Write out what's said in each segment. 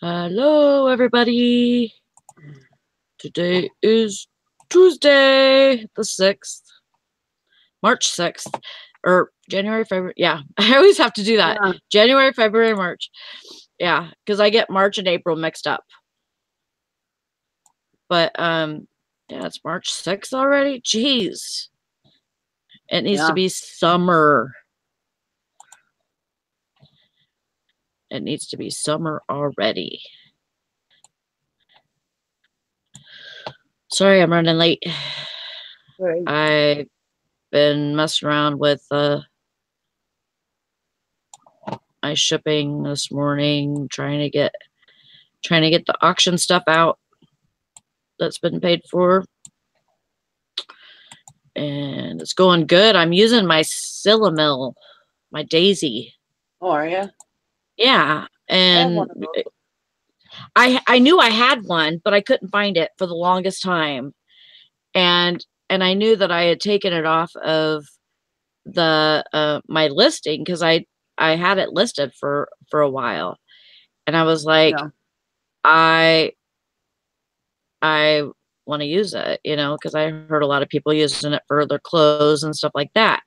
Hello, everybody. Today is Tuesday, the 6th, March 6th, or January, February. Yeah, I always have to do that. Yeah. January, February, March. Yeah, because I get March and April mixed up. But yeah, it's March 6th already. Jeez, it needs to be summer. It needs to be summer already. Sorry, I'm running late. Right. I've been messing around with my shipping this morning, trying to get the auction stuff out that's been paid for. And it's going good. I'm using my Sillamil, my Daisy. Oh, are you? Yeah. I have And one of those. I knew I had one, but I couldn't find it for the longest time. And I knew that I had taken it off of the my listing because I had it listed for a while. And I was like, Yeah. I want to use it, because I heard a lot of people using it for their clothes and stuff like that.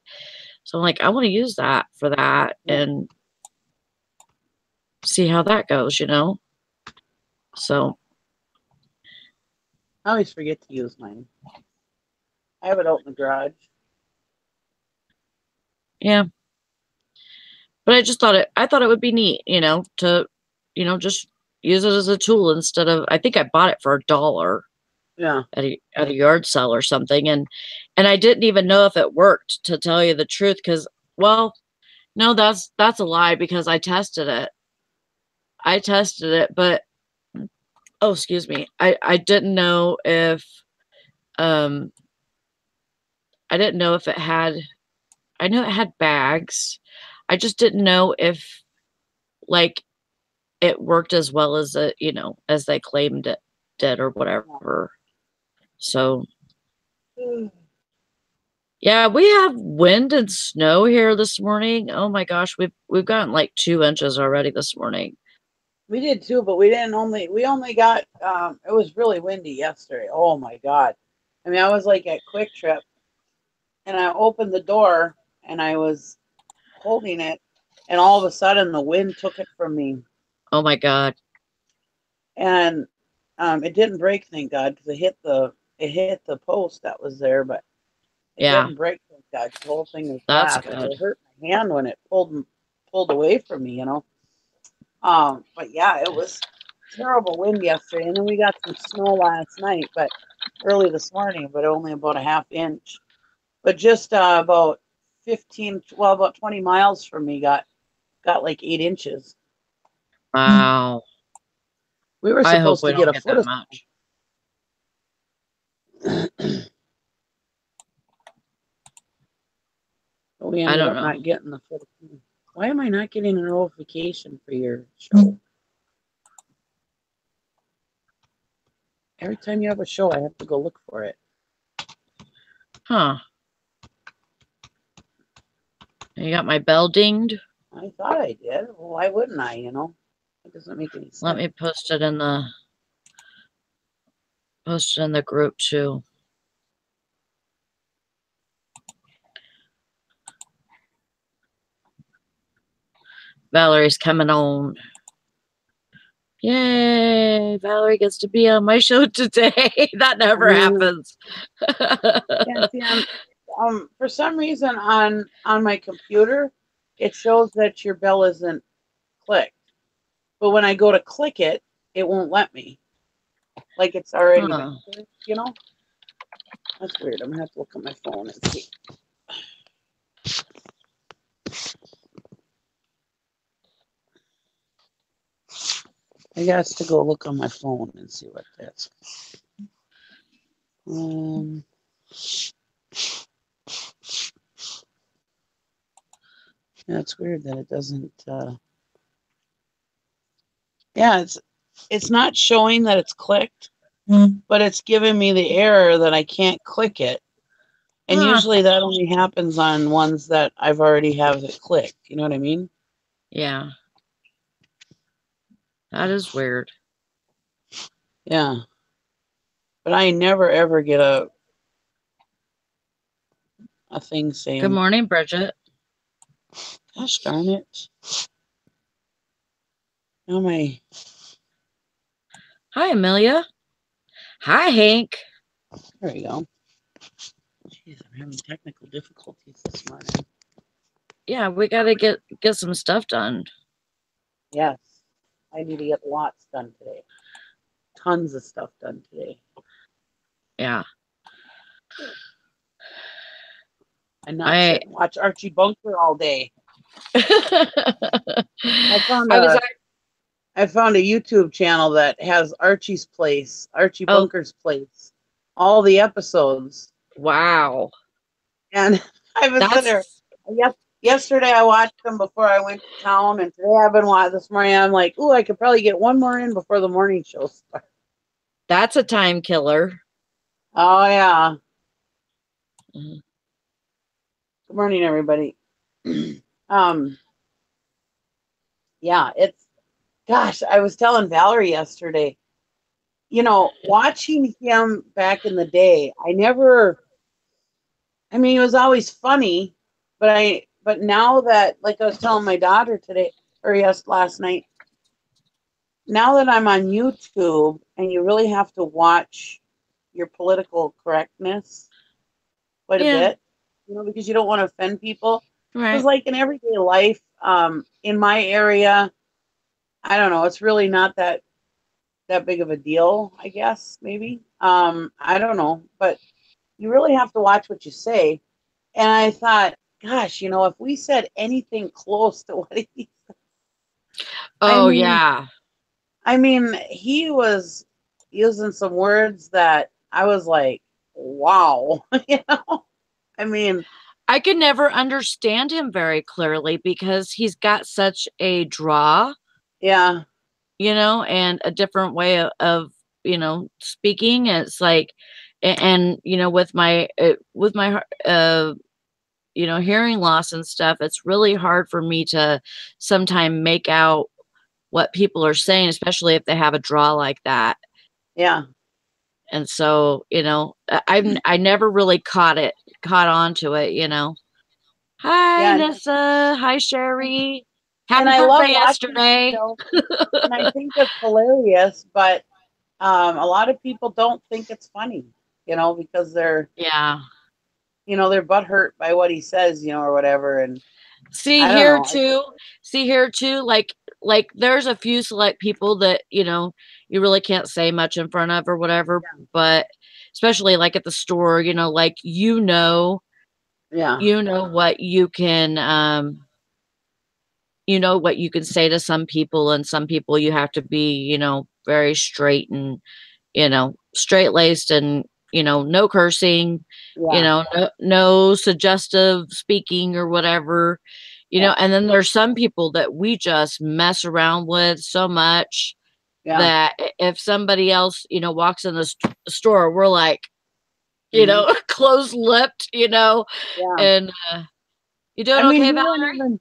So I'm like, I want to use that for that and see how that goes, So I always forget to use mine. I have it out in the garage. yeah. But I just thought it would be neat, to, just use it as a tool instead of, I think I bought it for $1 Yeah. at a yard sale or something. And I didn't even know if it worked, to tell you the truth. Cause well, no, that's a lie, because I tested it, but oh, excuse me. I didn't know if um I didn't know if it had, I knew it had bags. I just didn't know if, like, it worked as well as it, as they claimed it did or whatever. So yeah, we have wind and snow here this morning. Oh my gosh, we've gotten like 2 inches already this morning. We did too, but we only got it was really windy yesterday. Oh my God. I mean, I was like at Quick Trip and I opened the door and I was holding it and all of a sudden the wind took it from me. Oh my God. And it didn't break, thank God, because it hit the post that was there, but it Yeah, didn't break, thank God, 'cause the whole thing is that's glass. good. It hurt my hand when it pulled away from me, But yeah, it was terrible wind yesterday, and then we got some snow last night, but early this morning, but only about a half inch. But just about 20 miles from me got like 8 inches. Wow. We were I hope supposed we to get don't a get foot that of much. but we I ended don't up know. not getting the foot of. Why am I not getting a notification for your show? Every time you have a show, I have to go look for it. Huh. You got my bell dinged? I thought I did. Well, why wouldn't I, It doesn't make any sense. Let me post it in the group too. Valerie's coming on. Yay! Valerie gets to be on my show today. That never happens. Yeah, see, for some reason on my computer, it shows that your bell isn't clicked, but when I go to click it, it won't let me. Like it's already been clicked. That's weird. I'm gonna have to look at my phone and see. I guess to go look on my phone and see what that's. Yeah, it's weird that it doesn't. Yeah, it's not showing that it's clicked, but it's giving me the error that I can't click it. And usually that only happens on ones that I've already have it clicked. You know what I mean? Yeah. That is weird. Yeah. But I never ever get a thing Good saying, morning, Bridget. gosh darn it. Oh my. Hi, Amelia. Hi, Hank. There we go. Jeez, I'm having technical difficulties this morning. Yeah, we gotta get some stuff done. Yes. I need to get lots done today. Tons of stuff done today. Yeah. And not sit and watch Archie Bunker all day. I found I was a YouTube channel that has Archie's Place, Archie oh Bunker's Place, all the episodes. wow. And I was sitting there. That's Yesterday I watched them before I went to town, and today I've been watching. This morning I'm like, ooh, I could probably get one more in before the morning show starts. that's a time killer. Oh yeah. Mhm. Good morning, everybody. um, yeah, it's gosh. I was telling Valerie yesterday. Watching him back in the day, I never. I mean, he was always funny, but now that, like I was telling my daughter today, or yes, last night, now that I'm on YouTube and you really have to watch your political correctness quite a Yeah, bit, because you don't want to offend people. Because right. like in everyday life, in my area, I don't know, it's really not that big of a deal, I guess, maybe. I don't know, but you really have to watch what you say. And I thought, gosh, if we said anything close to what he, I Oh mean, yeah. he was using some words that I was like, wow, I mean, I could never understand him very clearly because he's got such a draw, yeah, and a different way of speaking. And it's like, and with my hearing loss and stuff, it's really hard for me to sometimes make out what people are saying, especially if they have a draw like that. yeah, And so, I never really caught on to it. Hi, yeah. Nessa. Hi, And, Sherry. and Happy I love birthday watching the yesterday. show, and I think it's hilarious, but a lot of people don't think it's funny, because Yeah. they're butthurt by what he says, or whatever. And See I don't here know. too. See here too. Like there's a few select people that, you really can't say much in front of or whatever, but especially like at the store, like Yeah, what what you can say to some people, and some people you have to be, very straight and, straight laced, and, no cursing, yeah, no suggestive speaking or whatever, yeah, and then there's some people that we just mess around with so much yeah, that if somebody else, walks in the store, we're like, hmm closed lipped, yeah. and you I doing mean, okay, Valerie?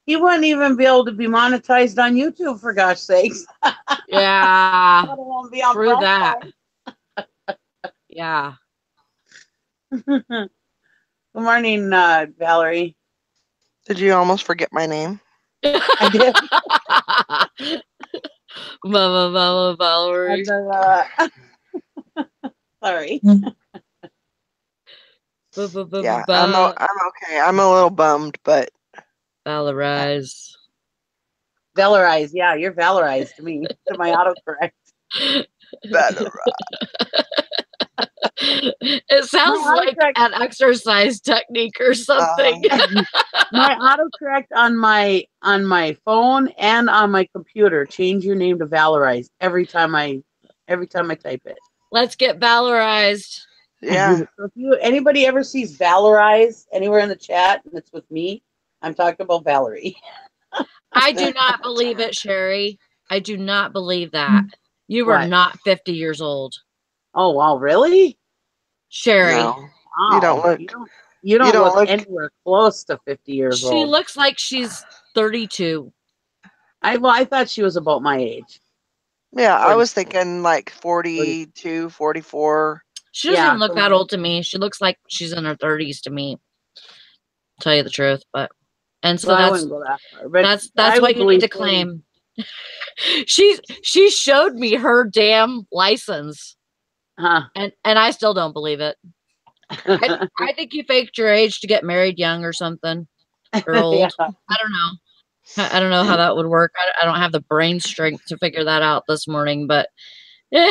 he wouldn't even be able to be monetized on YouTube, for gosh sakes. Yeah, Let alone be on true prime that. time. Yeah. Good morning, Valerie. Did you almost forget my name? I did. Mama Valerie. Sorry. Yeah, I'm okay. I'm a little bummed, but Valorize. Valorize. Yeah, you're valorized to me, to my autocorrect. better. It sounds My like autocorrect. an exercise technique or something. My autocorrect on my phone and on my computer, change your name to Valorize every time I type it. Let's get valorized. Yeah. So if anybody ever sees Valorize anywhere in the chat and it's with me, I'm talking about Valerie. I do not believe it, Sherry. I do not believe that. You are What? not 50 years old. Oh wow, really? Sherry. No, you don't Wow. look. You You don't don't look look. anywhere close to 50 years She old. looks like she's 32. I thought she was about my age. Yeah, I was thinking like 42, 44. She doesn't even look that old to me. She looks like she's in her 30s to me. Tell you the truth, but and so well, I wouldn't go that far, but that's what you need to claim. She showed me her damn license, and I still don't believe it. I think you faked your age to get married young or something, or old. Yeah. I don't know how that would work. I don't have the brain strength to figure that out this morning, but no,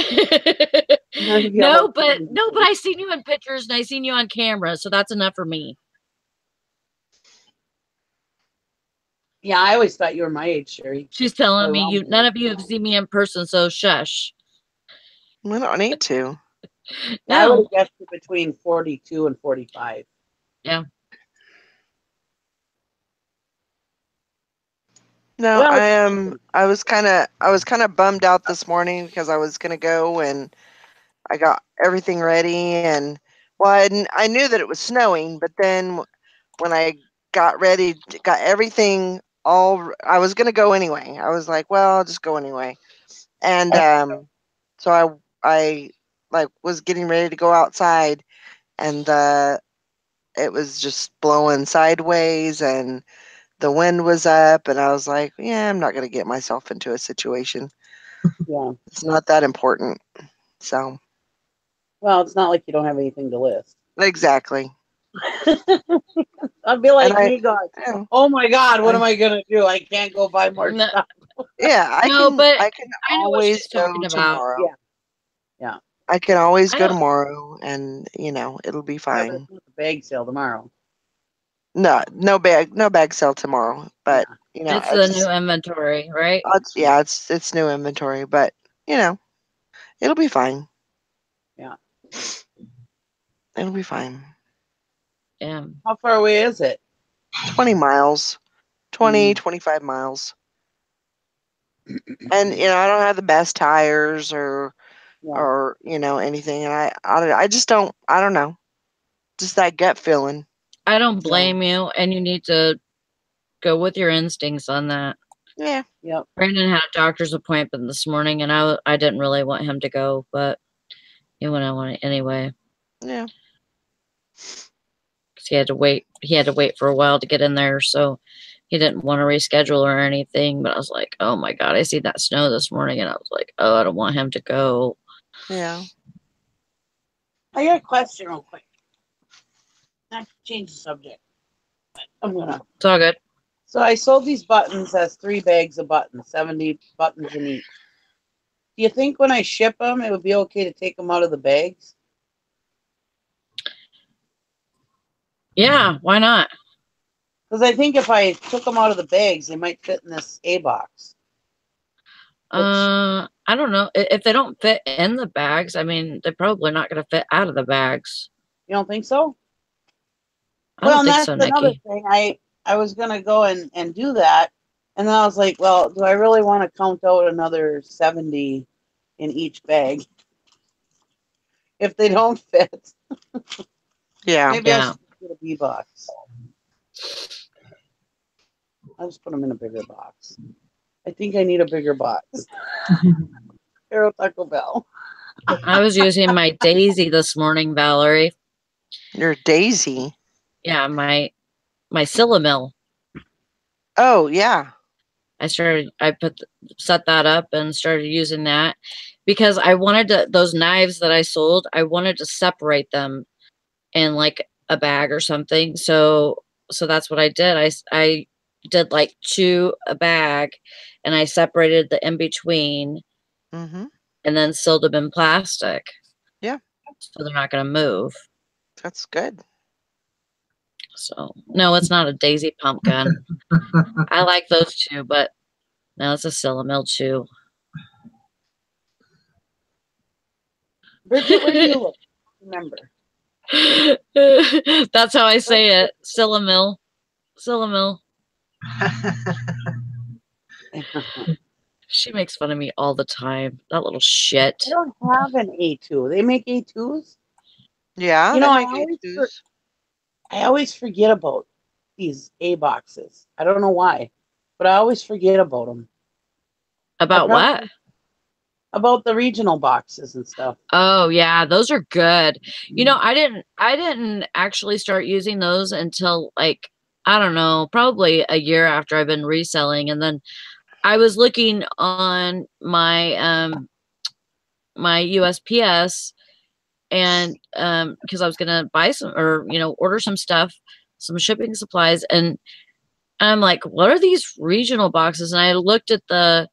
but I seen you in pictures and I seen you on camera, so that's enough for me. Yeah, I always thought you were my age, Sherry. She's telling me none of you have seen me in person, so shush. We don't need to. No. I would have guessed you between 42 and 45. Yeah. No, well, I was kind of bummed out this morning because I was gonna go and I got everything ready, and well, I knew that it was snowing, but then when I got ready, got everything all, I was gonna go anyway. I was like, well, I'll just go anyway, and so I like was getting ready to go outside, and it was just blowing sideways and the wind was up, and I was like, yeah, I'm not going to get myself into a situation. Yeah. It's not that important. So. Well, it's not like you don't have anything to list. Exactly. I'd be like me going, oh my God, what am I going to do? I can't go buy more stuff. Yeah, I can always go tomorrow. Yeah. Yeah. I can always go tomorrow, and it'll be fine. Yeah, but it's a bag sale tomorrow. No bag sale tomorrow, but it's the new inventory, right? It's new inventory, but it'll be fine. Yeah, it'll be fine. Yeah. How far away is it? 20 miles, 25 miles. And I don't have the best tires or anything, and I just don't. I don't know, just that gut feeling. I don't blame you, and you need to go with your instincts on that. Yeah. Yep. Brandon had a doctor's appointment this morning, and I didn't really want him to go, but he went on anyway. Yeah. Because he had to wait for a while to get in there, so he didn't want to reschedule or anything. But I was like, oh my God, I see that snow this morning, and I was like, oh, I don't want him to go. Yeah. I got a question real quick. Not to change the subject, but I'm gonna. It's all good. So I sold these buttons as 3 bags of buttons, 70 buttons in each. Do you think when I ship them, it would be okay to take them out of the bags? Yeah, why not? Because I think if I took them out of the bags, they might fit in this A box. I don't know. If they don't fit in the bags, I mean, they're probably not going to fit out of the bags. You don't think so? Well, that's another thing. I was going to go and do that. And then I was like, well, do I really want to count out another 70 in each bag if they don't fit? Yeah. Maybe I should get a B box. I'll just put them in a bigger box. I think I need a bigger box. Arrow Taco Bell. I was using my Daisy this morning, Valerie. Your Daisy? Yeah, my Sillamil. Oh, yeah. I set that up and started using that because I wanted those knives that I sold, I wanted to separate them in like a bag or something. So that's what I did. I did like 2 a bag, and I separated the in between, and then sealed them in plastic. Yeah. So they're not going to move. That's good. So no, it's not a Daisy pumpkin. I like those 2, but no, it's a Sillamil 2. Bridget, where do you look? Remember. That's how I say it. Sillamil. Sillamil. She makes fun of me all the time. That little shit. I don't have an A2. They make A2s? Yeah, I always forget about these A boxes. I don't know why, but I always forget about them. About what? about the regional boxes and stuff. Oh yeah, those are good. You know, I didn't actually start using those until like, I don't know, probably a year after I've been reselling. And then I was looking on my USPS, and because I was gonna buy some, or order some stuff, some shipping supplies, and I'm like, what are these regional boxes? And I looked at the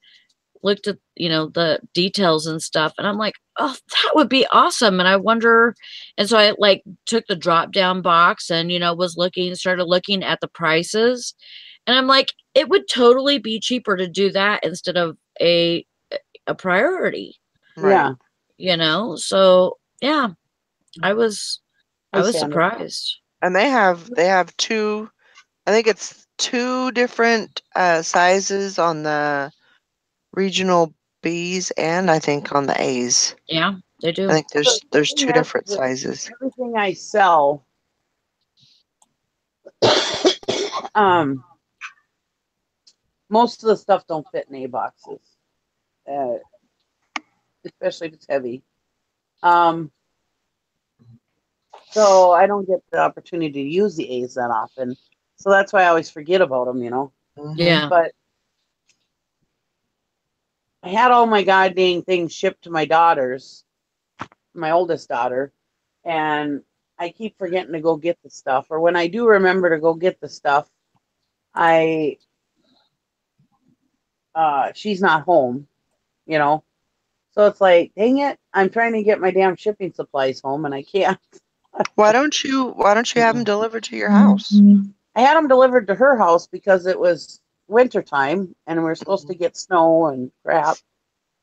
details and stuff, and I'm like, oh, that would be awesome. And I wonder, and so I like took the drop down box and was started looking at the prices, and I'm like, it would totally be cheaper to do that instead of a priority, Right. so yeah, I was Hi, I was Sandra. surprised. And they have two, I think it's two different sizes on the regional B's and I think on the A's. Yeah, they I do. think The there's thing two is different that sizes. everything I sell, um, most of the stuff don't fit in A boxes, uh, especially if it's heavy. So I don't get the opportunity to use the A's that often. So that's why I always forget about them, Mhm. Yeah. But I had all my goddamn things shipped to my daughters, my oldest daughter, and I keep forgetting to go get the stuff. Or when I do remember to go get the stuff, I she's not home, you know. So it's like, dang it, I'm trying to get my damn shipping supplies home and I can't. Why don't you have them delivered to your house? I had them delivered to her house because it was wintertime and we were supposed to get snow and crap.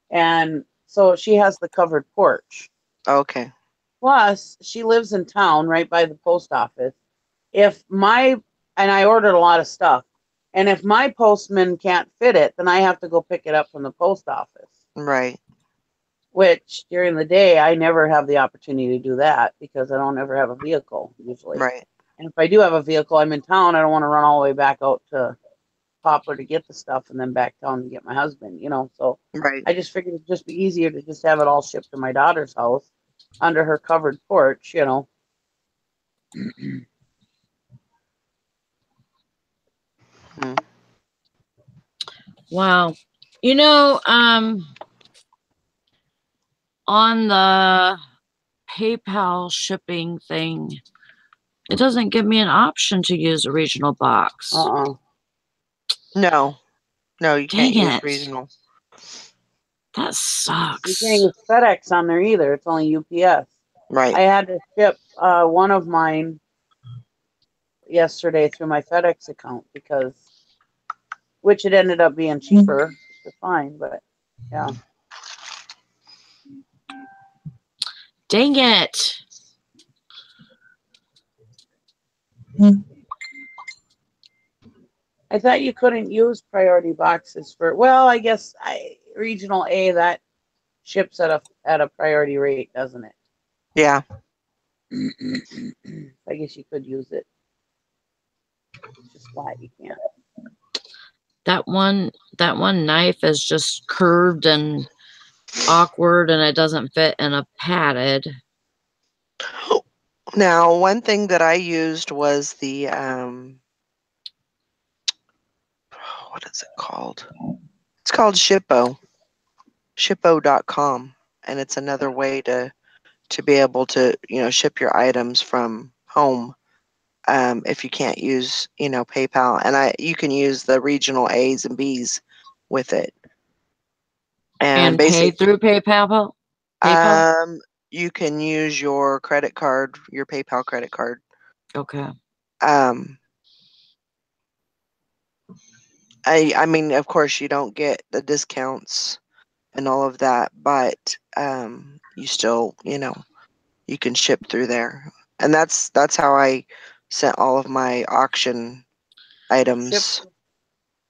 And so she has the covered porch. Okay. Plus, she lives in town right by the post office. And I ordered a lot of stuff. And if my postman can't fit it, then I have to go pick it up from the post office. Right. Which during the day, I never have the opportunity to do that because I don't ever have a vehicle usually. Right. And if I do have a vehicle, I'm in town. I don't want to run all the way back out to Poplar to get the stuff and then back down to get my husband, So Right. I just figured it'd just be easier to just have it all shipped to my daughter's house under her covered porch, Hmm. Wow. On the PayPal shipping thing, it doesn't give me an option to use a regional box. No. No, you can't Dang use it. regional. That You sucks. can't use FedEx on there either. It's only UPS. Right. I had to ship one of mine yesterday through my FedEx account which it ended up being cheaper. It's fine, but yeah. Dang it. I thought you couldn't use priority boxes I guess regional A that ships at a priority rate, doesn't it? Yeah. I guess you could use it. It's just why you can't. That one knife is just curved and awkward, and it doesn't fit in a padded. Now, one thing that I used was the what is it called? It's called Shippo. Shippo.com, and it's another way to be able to, ship your items from home. If you can't use, PayPal, and you can use the regional A's and B's with it. And pay through PayPal? you can use your credit card, your PayPal credit card. Okay. I mean, of course, you don't get the discounts and all of that, but you still, you can ship through there, and that's how I sent all of my auction items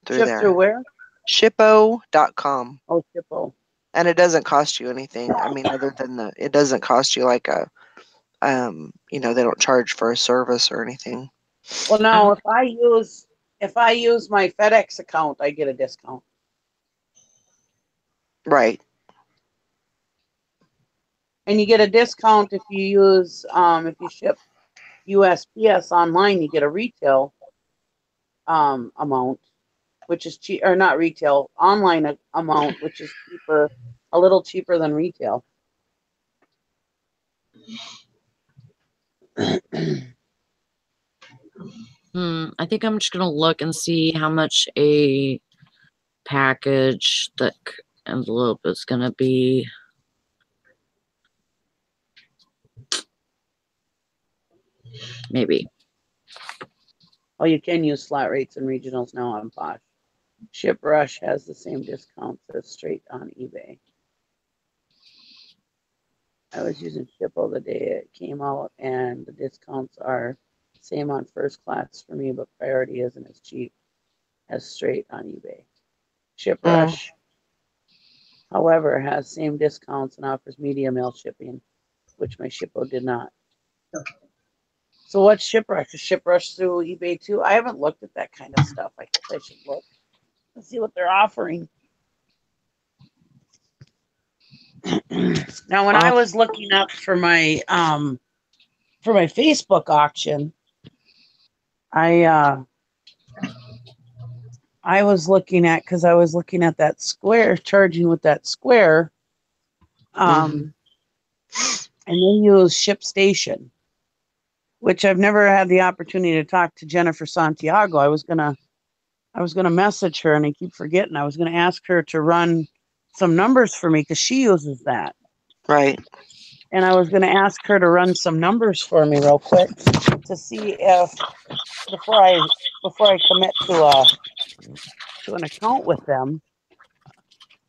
through there. Through where? Shippo.com. Oh, Shippo. And it doesn't cost you anything. I mean, other than it doesn't cost you like they don't charge for a service or anything. Well, no, if I use my FedEx account, I get a discount. Right. And you get a discount if you use if you ship USPS online, you get a retail amount, which is cheap, or not retail, online amount, which is cheaper, a little cheaper than retail. I think I'm just gonna look and see how much a package thick envelope is gonna be. Maybe. Oh, you can use flat rates and regionals now on Posh. ShipRush has the same discounts as straight on eBay. I was using Shippo the day it came out, and the discounts are same on first class for me, but priority isn't as cheap as straight on eBay. ShipRush, however, has same discounts and offers media mail shipping, which my Shippo did not. So what's ShipRush? Is ShipRush through eBay too? I haven't looked at that kind of stuff. I guess I should look and see what they're offering. Now, when I was looking up for my Facebook auction, I was looking at, because I was looking at that Square, charging with that Square, and they use ShipStation, which I've never had the opportunity to talk to Jennifer Santiago. I was gonna message her, and I keep forgetting. I was gonna ask her to run some numbers for me because she uses that. Right. And I was gonna ask her to run some numbers for me real quick to see if before I commit to an account with them,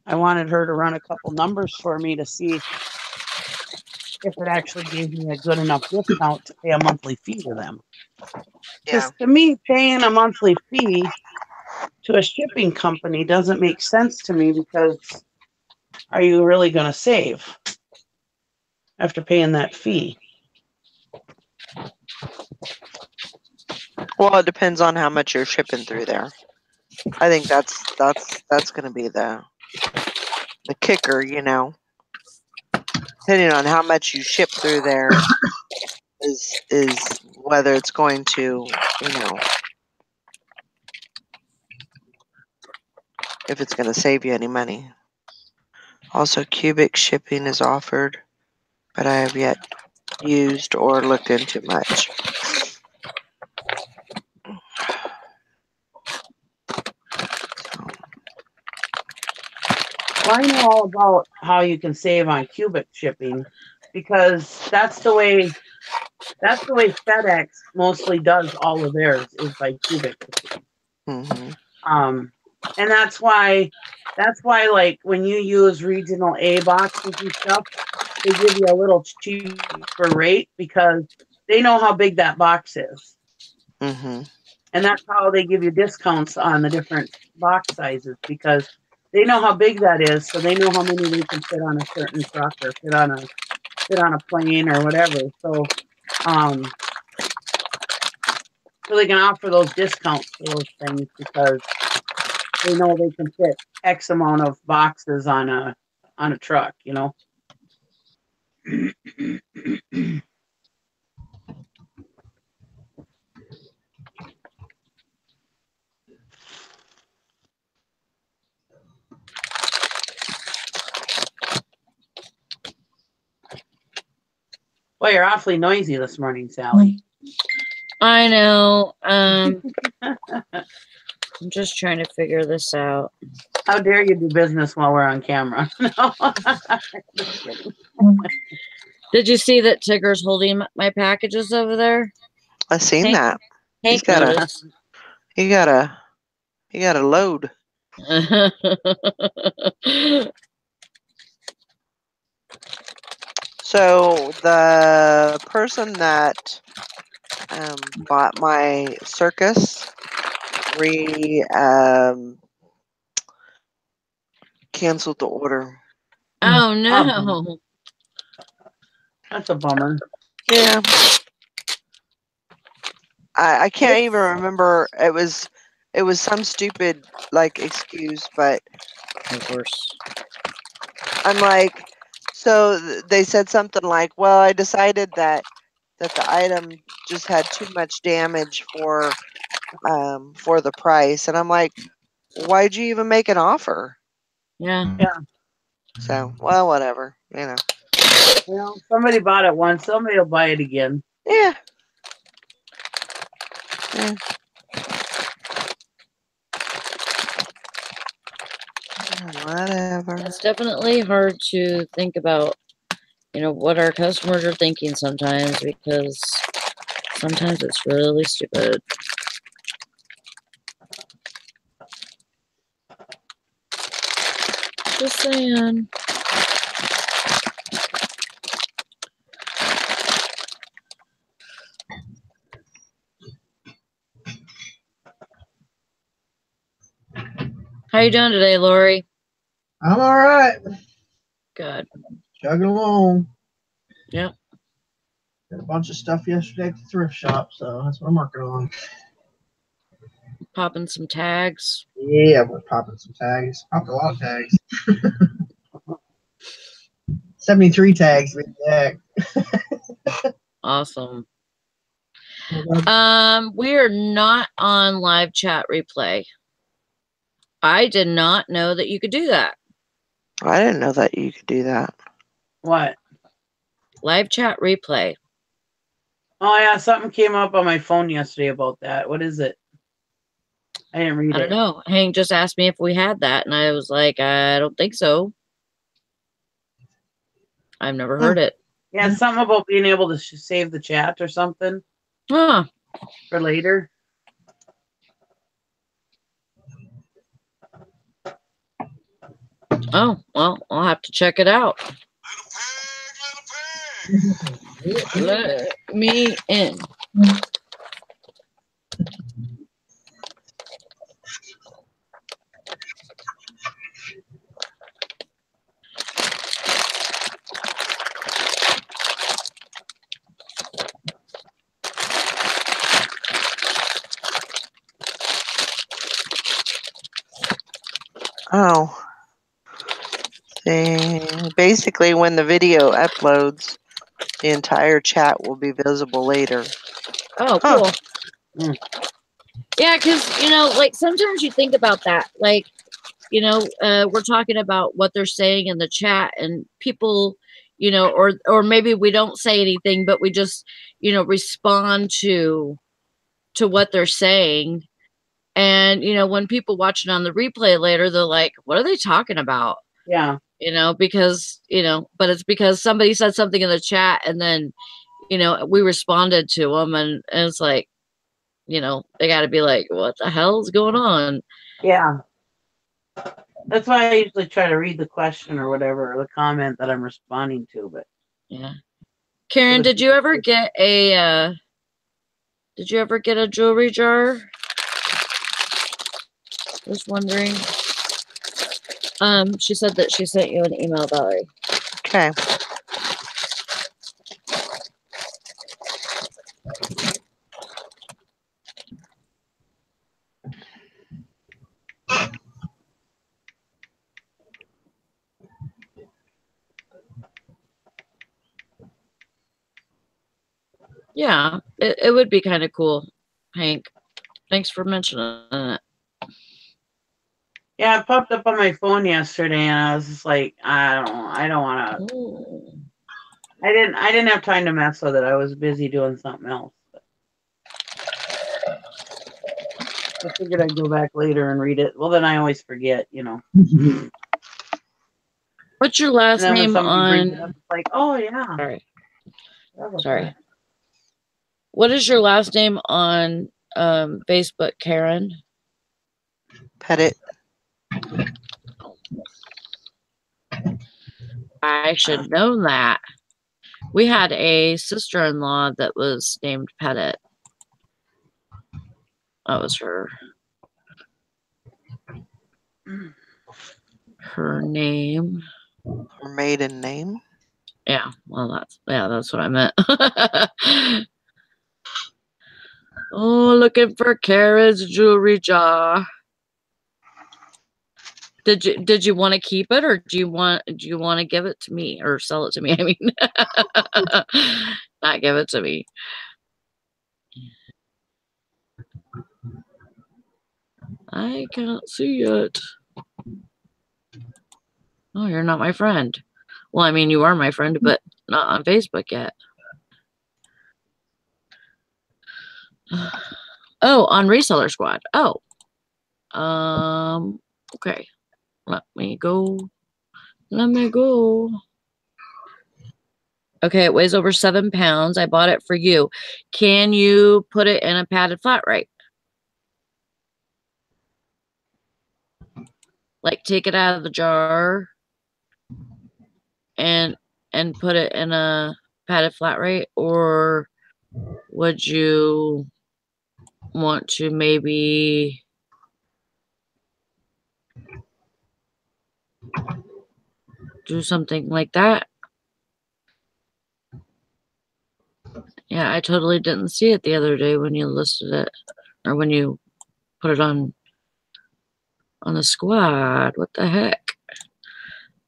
I wanted her to run a couple numbers for me to see if it actually gave me a good enough discount to pay a monthly fee to them. Yeah. Because to me, paying a monthly fee to a shipping company doesn't make sense to me, because are you really going to save after paying that fee? Well, it depends on how much you're shipping through there. I think that's going to be the kicker, you know. Depending on how much you ship through there is whether it's going to, you know, if it's going to save you any money. Also, cubic shipping is offered, but I have yet used or looked into much. Well, I know all about how you can save on cubic shipping, because that's the way FedEx mostly does all of theirs, is by cubic shipping. And that's why like when you use regional A boxes and stuff, they give you a little cheaper rate because they know how big that box is. And that's how they give you discounts on the different box sizes, because they know how big that is, so they know how many they can fit on a certain truck or fit on a plane or whatever. So so they can offer those discounts for those things, because they know they can fit X amount of boxes on a truck, you know. Well, you're awfully noisy this morning, Sally. I know. I'm just trying to figure this out. How dare you do business while we're on camera? No. Just kidding. Did you see that Tigger's holding my packages over there? I've seen that. Hank noticed. He got a load. So the person that bought my circus canceled the order. Oh no. That's a bummer. Yeah. I can't even remember. It was some stupid like excuse, but of course. I'm like, So they said something like, "Well, I decided that the item just had too much damage for the price," and I'm like, "Why'd you even make an offer?" Yeah. Yeah. So, well, whatever, you know. Well, somebody bought it once. Somebody will buy it again. Yeah. Yeah. Whatever. It's definitely hard to think about, what our customers are thinking sometimes, because sometimes it's really stupid. Just saying. How you doing today, Lori? I'm all right. Good. Chugging along. Yep. Got a bunch of stuff yesterday at the thrift shop, so that's what I'm working on. Popping some tags. Yeah, we're popping some tags. Popped a lot of tags. 73 tags to be exact. Awesome. Oh, We are not on live chat replay. I did not know that you could do that. I didn't know that you could do that. What? Live chat replay. Oh yeah, something came up on my phone yesterday about that. What is it? I didn't read I don't know. Hank just asked me if we had that, and I was like, I don't think so. I've never heard it. Yeah, something about being able to save the chat or something Huh. for later. Oh, well, I'll have to check it out. Let me in. Oh. See, basically, when the video uploads, the entire chat will be visible later. Oh, Huh. cool. Yeah, because, like, sometimes you think about that. Like, we're talking about what they're saying in the chat, and people, or maybe we don't say anything, but we just, respond to what they're saying. And, when people watch it on the replay later, they're like, what are they talking about? Yeah. Because, but it's because somebody said something in the chat, and then, we responded to them, and it's like, they got to be like, what the hell is going on? Yeah. That's why I usually try to read the question or whatever, or the comment that I'm responding to. But yeah. Karen, did you ever get a jewelry jar? Just wondering. She said that she sent you an email, Valerie. Okay. Yeah, it would be kind of cool, Hank. Thanks for mentioning it. yeah, it popped up on my phone yesterday, and I was just like, I don't want to. I didn't have time to mess with it. I was busy doing something else. But I figured I'd go back later and read it. Well, then I always forget, What's your last And then when name somebody brings it on? up, it's like, oh yeah. Sorry. What is your last name on Facebook, Karen? Pettit. I should know that. We had a sister-in-law that was named Pettit. That was her name. Her maiden name. Yeah, well, that's what I meant. Oh, looking for Karen's jewelry jar. Did you want to keep it, or do you want to give it to me or sell it to me? I mean, not give it to me. I can't see it. Oh, you're not my friend. Well, I mean, you are my friend, but not on Facebook yet. Oh, on Reseller Squad. Oh. Okay. Let me go. Let me go. Okay, it weighs over 7 pounds. I bought it for you. Can you put it in a padded flat rate? Like take it out of the jar and put it in a padded flat rate, or would you want to maybe do something like that? Yeah, I totally didn't see it the other day when you listed it, or when you put it on the squad. What the heck?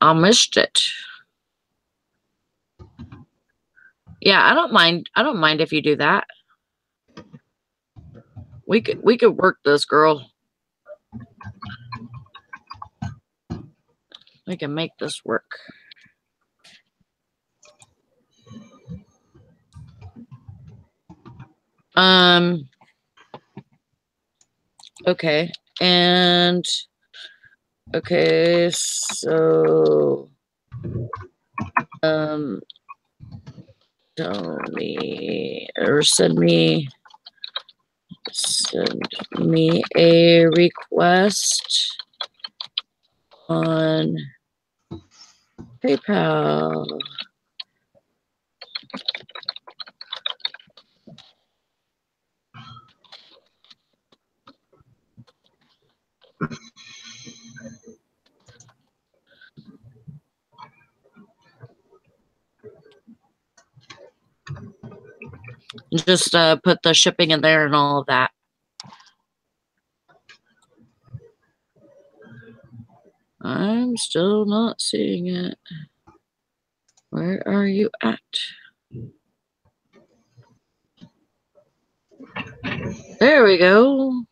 I missed it. Yeah, I don't mind. I don't mind if you do that. We could work this, girl. We can make this work. Okay. And okay, so tell me or send me a request on PayPal. Just put the shipping in there and all of that. I'm still not seeing it. Where are you at? There we go.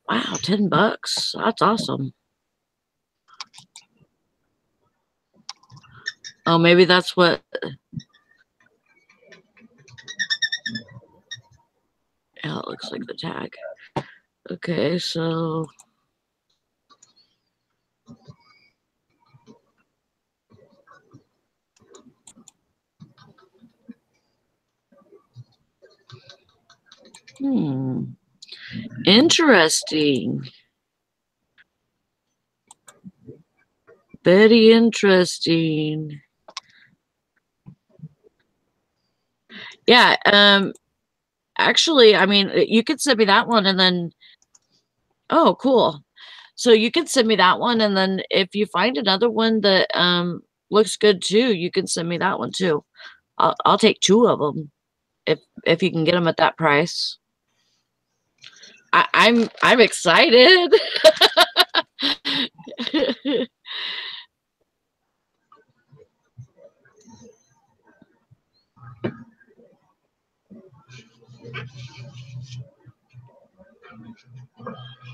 Wow, $10. That's awesome. Oh, maybe that's what. Yeah, it looks like the tag. Okay, so. Interesting. Very interesting. Yeah, actually, I mean, you could send me that one and then, oh, cool. So you can send me that one, and then if you find another one that looks good too, you can send me that one too. I'll take 2 of them if you can get them at that price. I'm excited.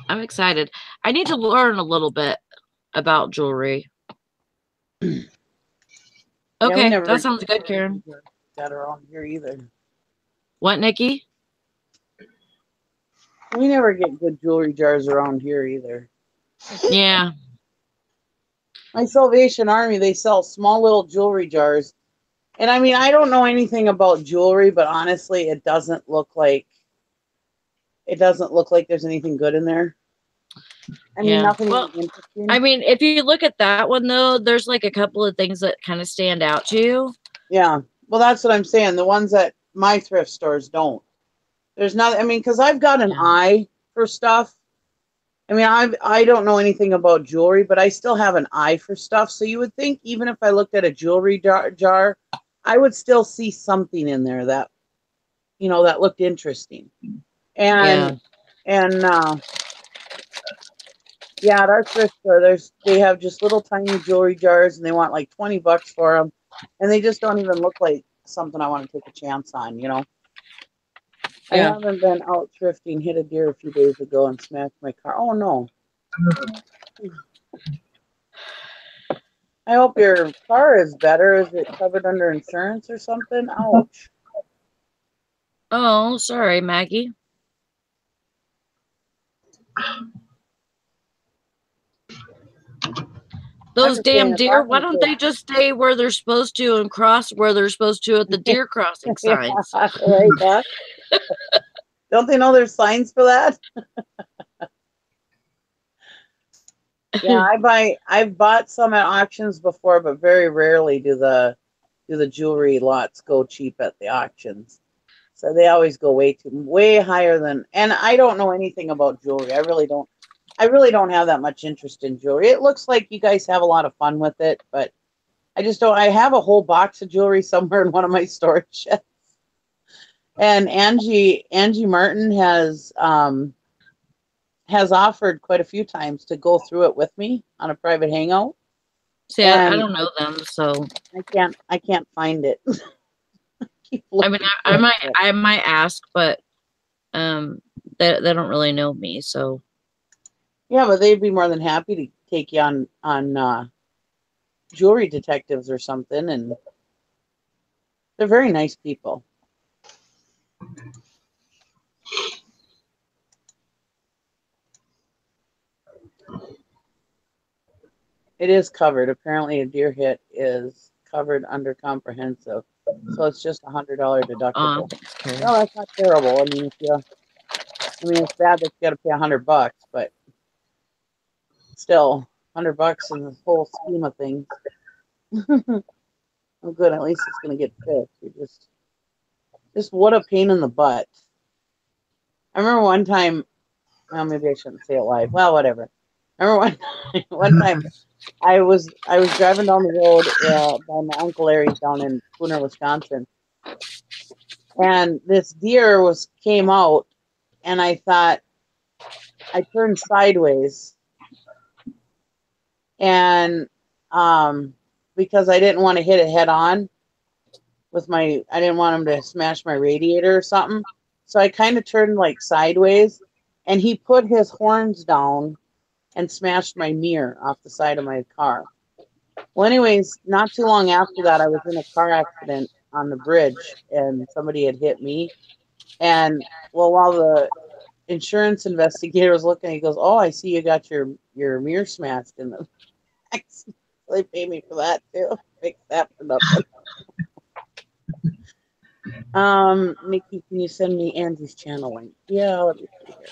I'm excited. I need to learn a little bit about jewelry. Okay, Yeah, that sounds good, Karen. That around here either. What, Nikki? We never get good jewelry jars around here either. Yeah. My Salvation Army, they sell small little jewelry jars. And I mean, I don't know anything about jewelry, but honestly, it doesn't look like there's anything good in there. I mean, nothing interesting. I mean, if you look at that one though, there's like a couple of things that kind of stand out to you. Yeah. Well, that's what I'm saying. The ones that my thrift stores don't. There's not, I mean, because I've got an eye for stuff. I mean, I don't know anything about jewelry, but I still have an eye for stuff. So you would think even if I looked at a jewelry jar, I would still see something in there that you know, that looked interesting. Yeah. And yeah, at our thrift store, they have just little tiny jewelry jars, and they want like $20 for them, and they just don't even look like something I want to take a chance on, you know. I Yeah. haven't been out thrifting. Hit a deer a few days ago and smashed my car. Oh no! I hope your car is better. Is it covered under insurance or something? Ouch! Oh, sorry, Maggie. Those Understand damn it's deer, not why going don't to they just stay where they're supposed to and cross where they're supposed to at the take. deer crossing Yeah, signs? right, Doc? Don't they know there's signs for that? Yeah, I've bought some at auctions before, but very rarely do the jewelry lots go cheap at the auctions. So they always go way higher than, and I don't know anything about jewelry. I really don't have that much interest in jewelry. It looks like you guys have a lot of fun with it, but I just don't. I have a whole box of jewelry somewhere in one of my storage sheds. And Angie Martin has offered quite a few times to go through it with me on a private hangout. See, I And don't know them, so I can't find it. Keep I mean, looking I for might it. I might ask, but um, they don't really know me, so Yeah, but they'd be more than happy to take you on jewelry detectives or something, and they're very nice people. It is covered. Apparently, a deer hit is covered under comprehensive, so it's just $100 deductible. okay. Well, that's not terrible. I mean, it's bad that you got to pay $100, but still, $100 in the whole scheme of things. Oh, good. At least it's going to get fixed. You just what a pain in the butt. I remember one time. Well, maybe I shouldn't say it live. Well, whatever. I remember one time I was driving down the road by my uncle Larry's down in Pooner, Wisconsin, and this deer came out, and I thought I turned sideways, and because I didn't want to hit it head on I didn't want him to smash my radiator or something, so I kind of turned like sideways, and he put his horns down and smashed my mirror off the side of my car. Well, anyways, not too long after that, I was in a car accident on the bridge, and somebody had hit me. And well, while the insurance investigator was looking, he goes, "Oh, I see you got your mirror smashed in the accident." So they pay me for that too. Fix that for nothing. Nikki, can you send me Angie's channel link? Yeah, let me see here.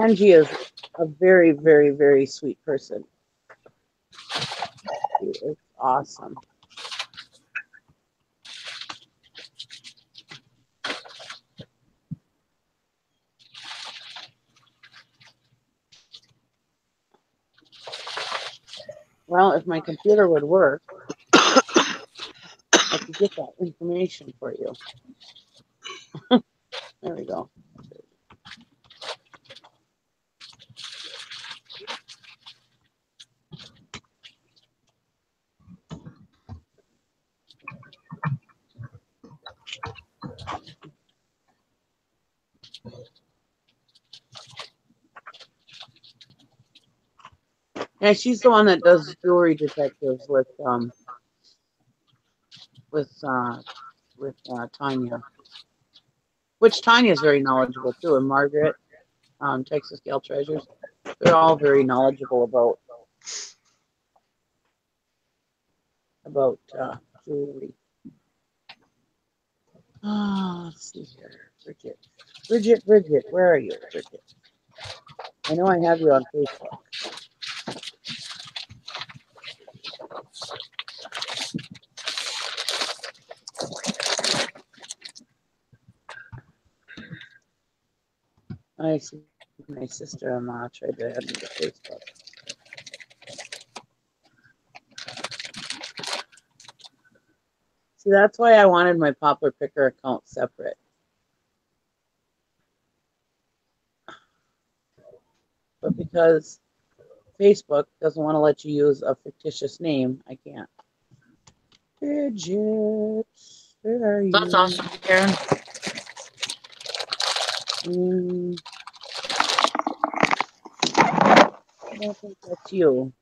Angie is a very, very, very sweet person. She is awesome. Well, if my computer would work, I could get that information for you. There we go. Yeah, she's the one that does jewelry detectives with Tanya, which Tanya is very knowledgeable too, and Margaret, Texas Gal Treasures. They're all very knowledgeable about jewelry. Let's see here, Bridget, where are you, Bridget? I know I have you on Facebook. I see my sister-in-law tried to add me to Facebook. See, that's why I wanted my Poplar Picker account separate. But because Facebook doesn't want to let you use a fictitious name, I can't. Bridget, where are you? That's awesome, Karen. I don't think that's you.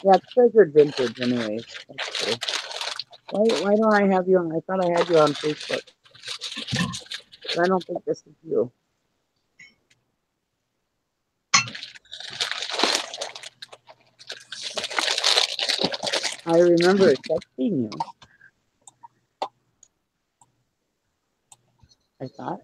Yeah, it's Treasured Vintage anyways. That's true. Why don't I have you on? I thought I had you on Facebook. But I don't think this is you. I remember texting you. I thought.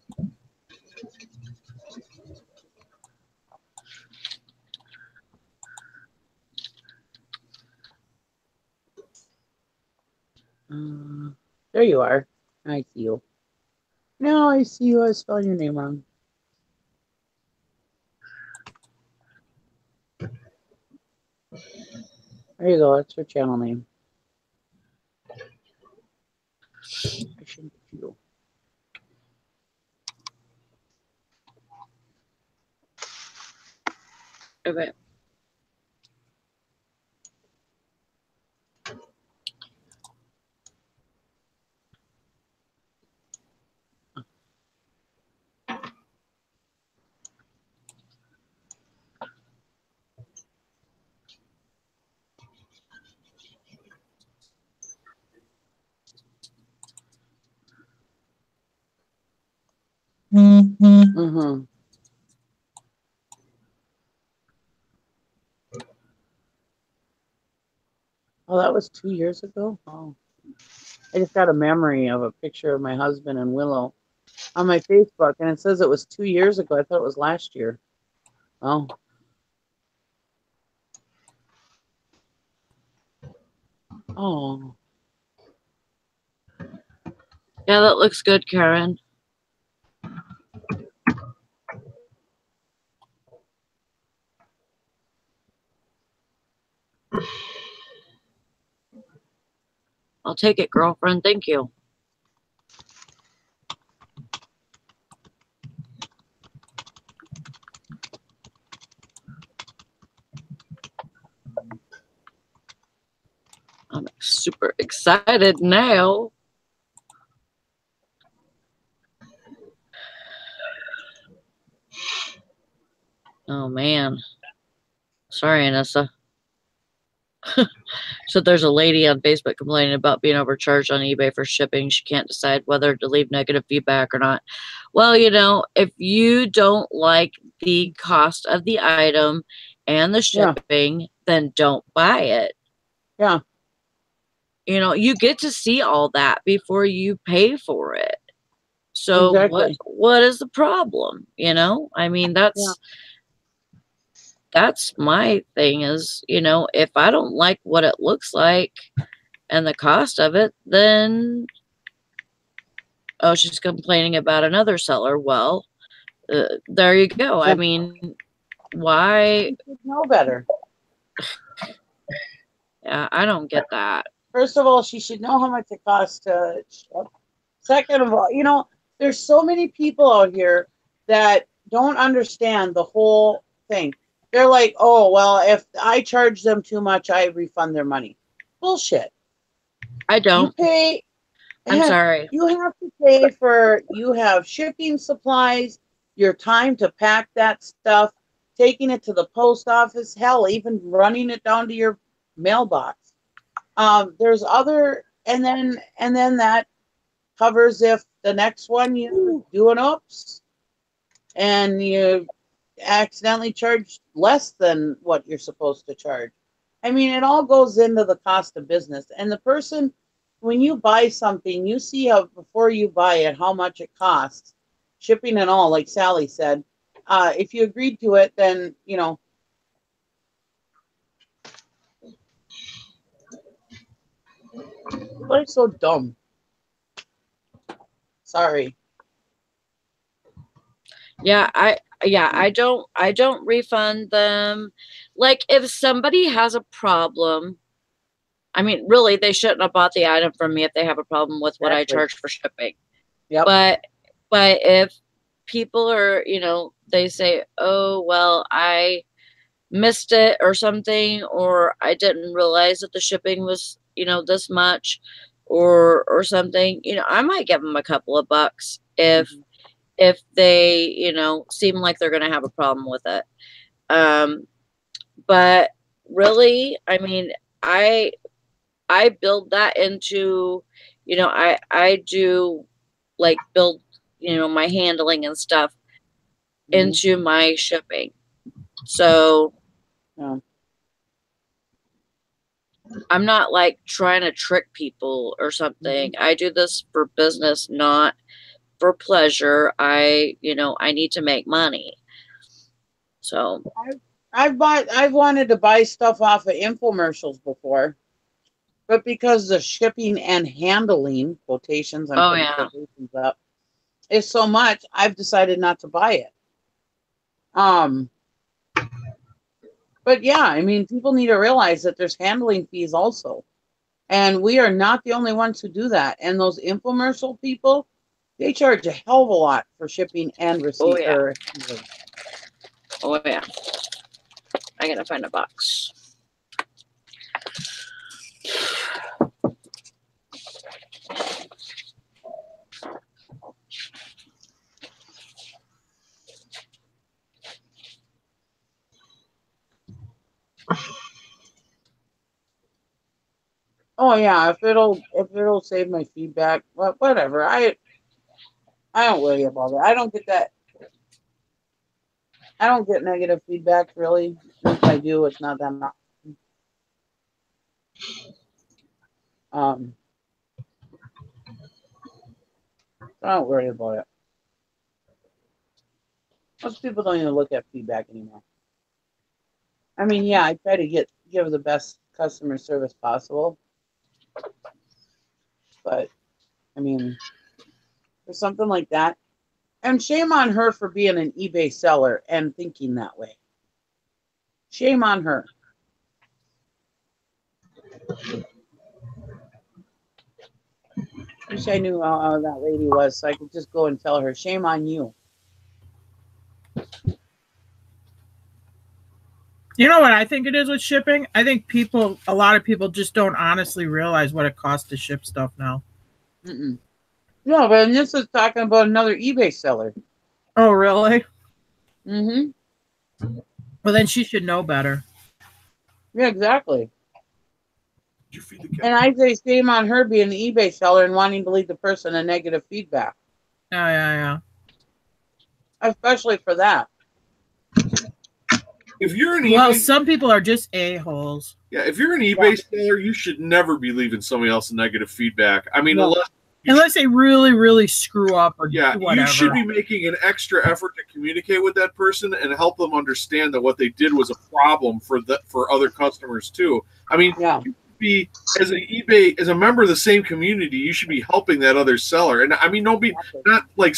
There you are. I see you. No, I see you. I was spelling your name wrong. There you go. That's her channel name. I shouldn't be you. Okay. Mm-hmm. Oh, that was 2 years ago? Oh. I just got a memory of a picture of my husband and Willow on my Facebook, and it says it was 2 years ago. I thought it was last year. Oh. Oh. Yeah, that looks good, Karen. I'll take it, girlfriend. Thank you. I'm super excited now. Oh, man. Sorry, Anissa. So there's a lady on Facebook complaining about being overcharged on eBay for shipping. She can't decide whether to leave negative feedback or not. Well, you know, if you don't like the cost of the item and the shipping, then don't buy it. Yeah. You know, you get to see all that before you pay for it. So exactly. what is the problem? You know, I mean, that's my thing is, you know, if I don't like what it looks like and the cost of it, then, oh, she's complaining about another seller. Well, there you go. I mean, why? You should know better. Yeah, I don't get that. First of all, she should know how much it costs to ship. Second of all, you know, there's so many people out here that don't understand the whole thing. They're like, oh, well, if I charge them too much, I refund their money. Bullshit. I don't. You pay. I'm sorry. You have to pay for, you have shipping supplies, your time to pack that stuff, taking it to the post office, hell, even running it down to your mailbox. There's other, and then that covers if the next one you do an oops and you accidentally charge less than what you're supposed to charge. I mean, it all goes into the cost of business. And the person, when you buy something, you see how before you buy it, how much it costs, shipping and all, like Sally said. If you agreed to it, then, you know, People are so dumb. Sorry. Yeah, I don't refund them. Like if somebody has a problem, I mean, really, they shouldn't have bought the item from me if they have a problem with what I Exactly. charge for shipping. Yep. But if people are, they say, "Oh, well, I missed it or something, or I didn't realize that the shipping was, this much or something," I might give them a couple of bucks if they, seem like they're going to have a problem with it. But really, I mean, I build that into, I do like build, my handling and stuff into my shipping. So Yeah. I'm not like trying to trick people or something. I do this for business, not for pleasure. I need to make money. So I've wanted to buy stuff off of infomercials before, but because the shipping and handling, quotations, I'm putting quotations up, is so much, I've decided not to buy it. But yeah, I mean, people need to realize that there's handling fees also. And we are not the only ones who do that. And those infomercial people, they charge a hell of a lot for shipping and receipt. Handling. Oh yeah. I gotta find a box. Oh yeah, if it'll save my feedback, but whatever. I don't worry about it. I don't get that. I don't get negative feedback really. If I do, it's not that much. I don't worry about it. Most people don't even look at feedback anymore. I mean, yeah, I try to give the best customer service possible, but I mean, for something like that, and shame on her for being an eBay seller and thinking that way. Shame on her. Wish I knew how that lady was so I could just go and tell her, shame on you. You know what I think it is with shipping? I think a lot of people just don't honestly realize what it costs to ship stuff now. No, but this is talking about another eBay seller. Oh, really? Mm-hmm. Well, then she should know better. Yeah, exactly. And I say shame on her being an eBay seller and wanting to leave the person a negative feedback. Yeah. Especially for that. If you're an eBay, well, some people are just a-holes. Yeah, if you're an eBay seller, you should never be leaving somebody else negative feedback. I mean, unless they really, really screw up or whatever. You should be making an extra effort to communicate with that person and help them understand that what they did was a problem for other customers too. I mean, you be as a member of the same community, you should be helping that other seller. And I mean, not like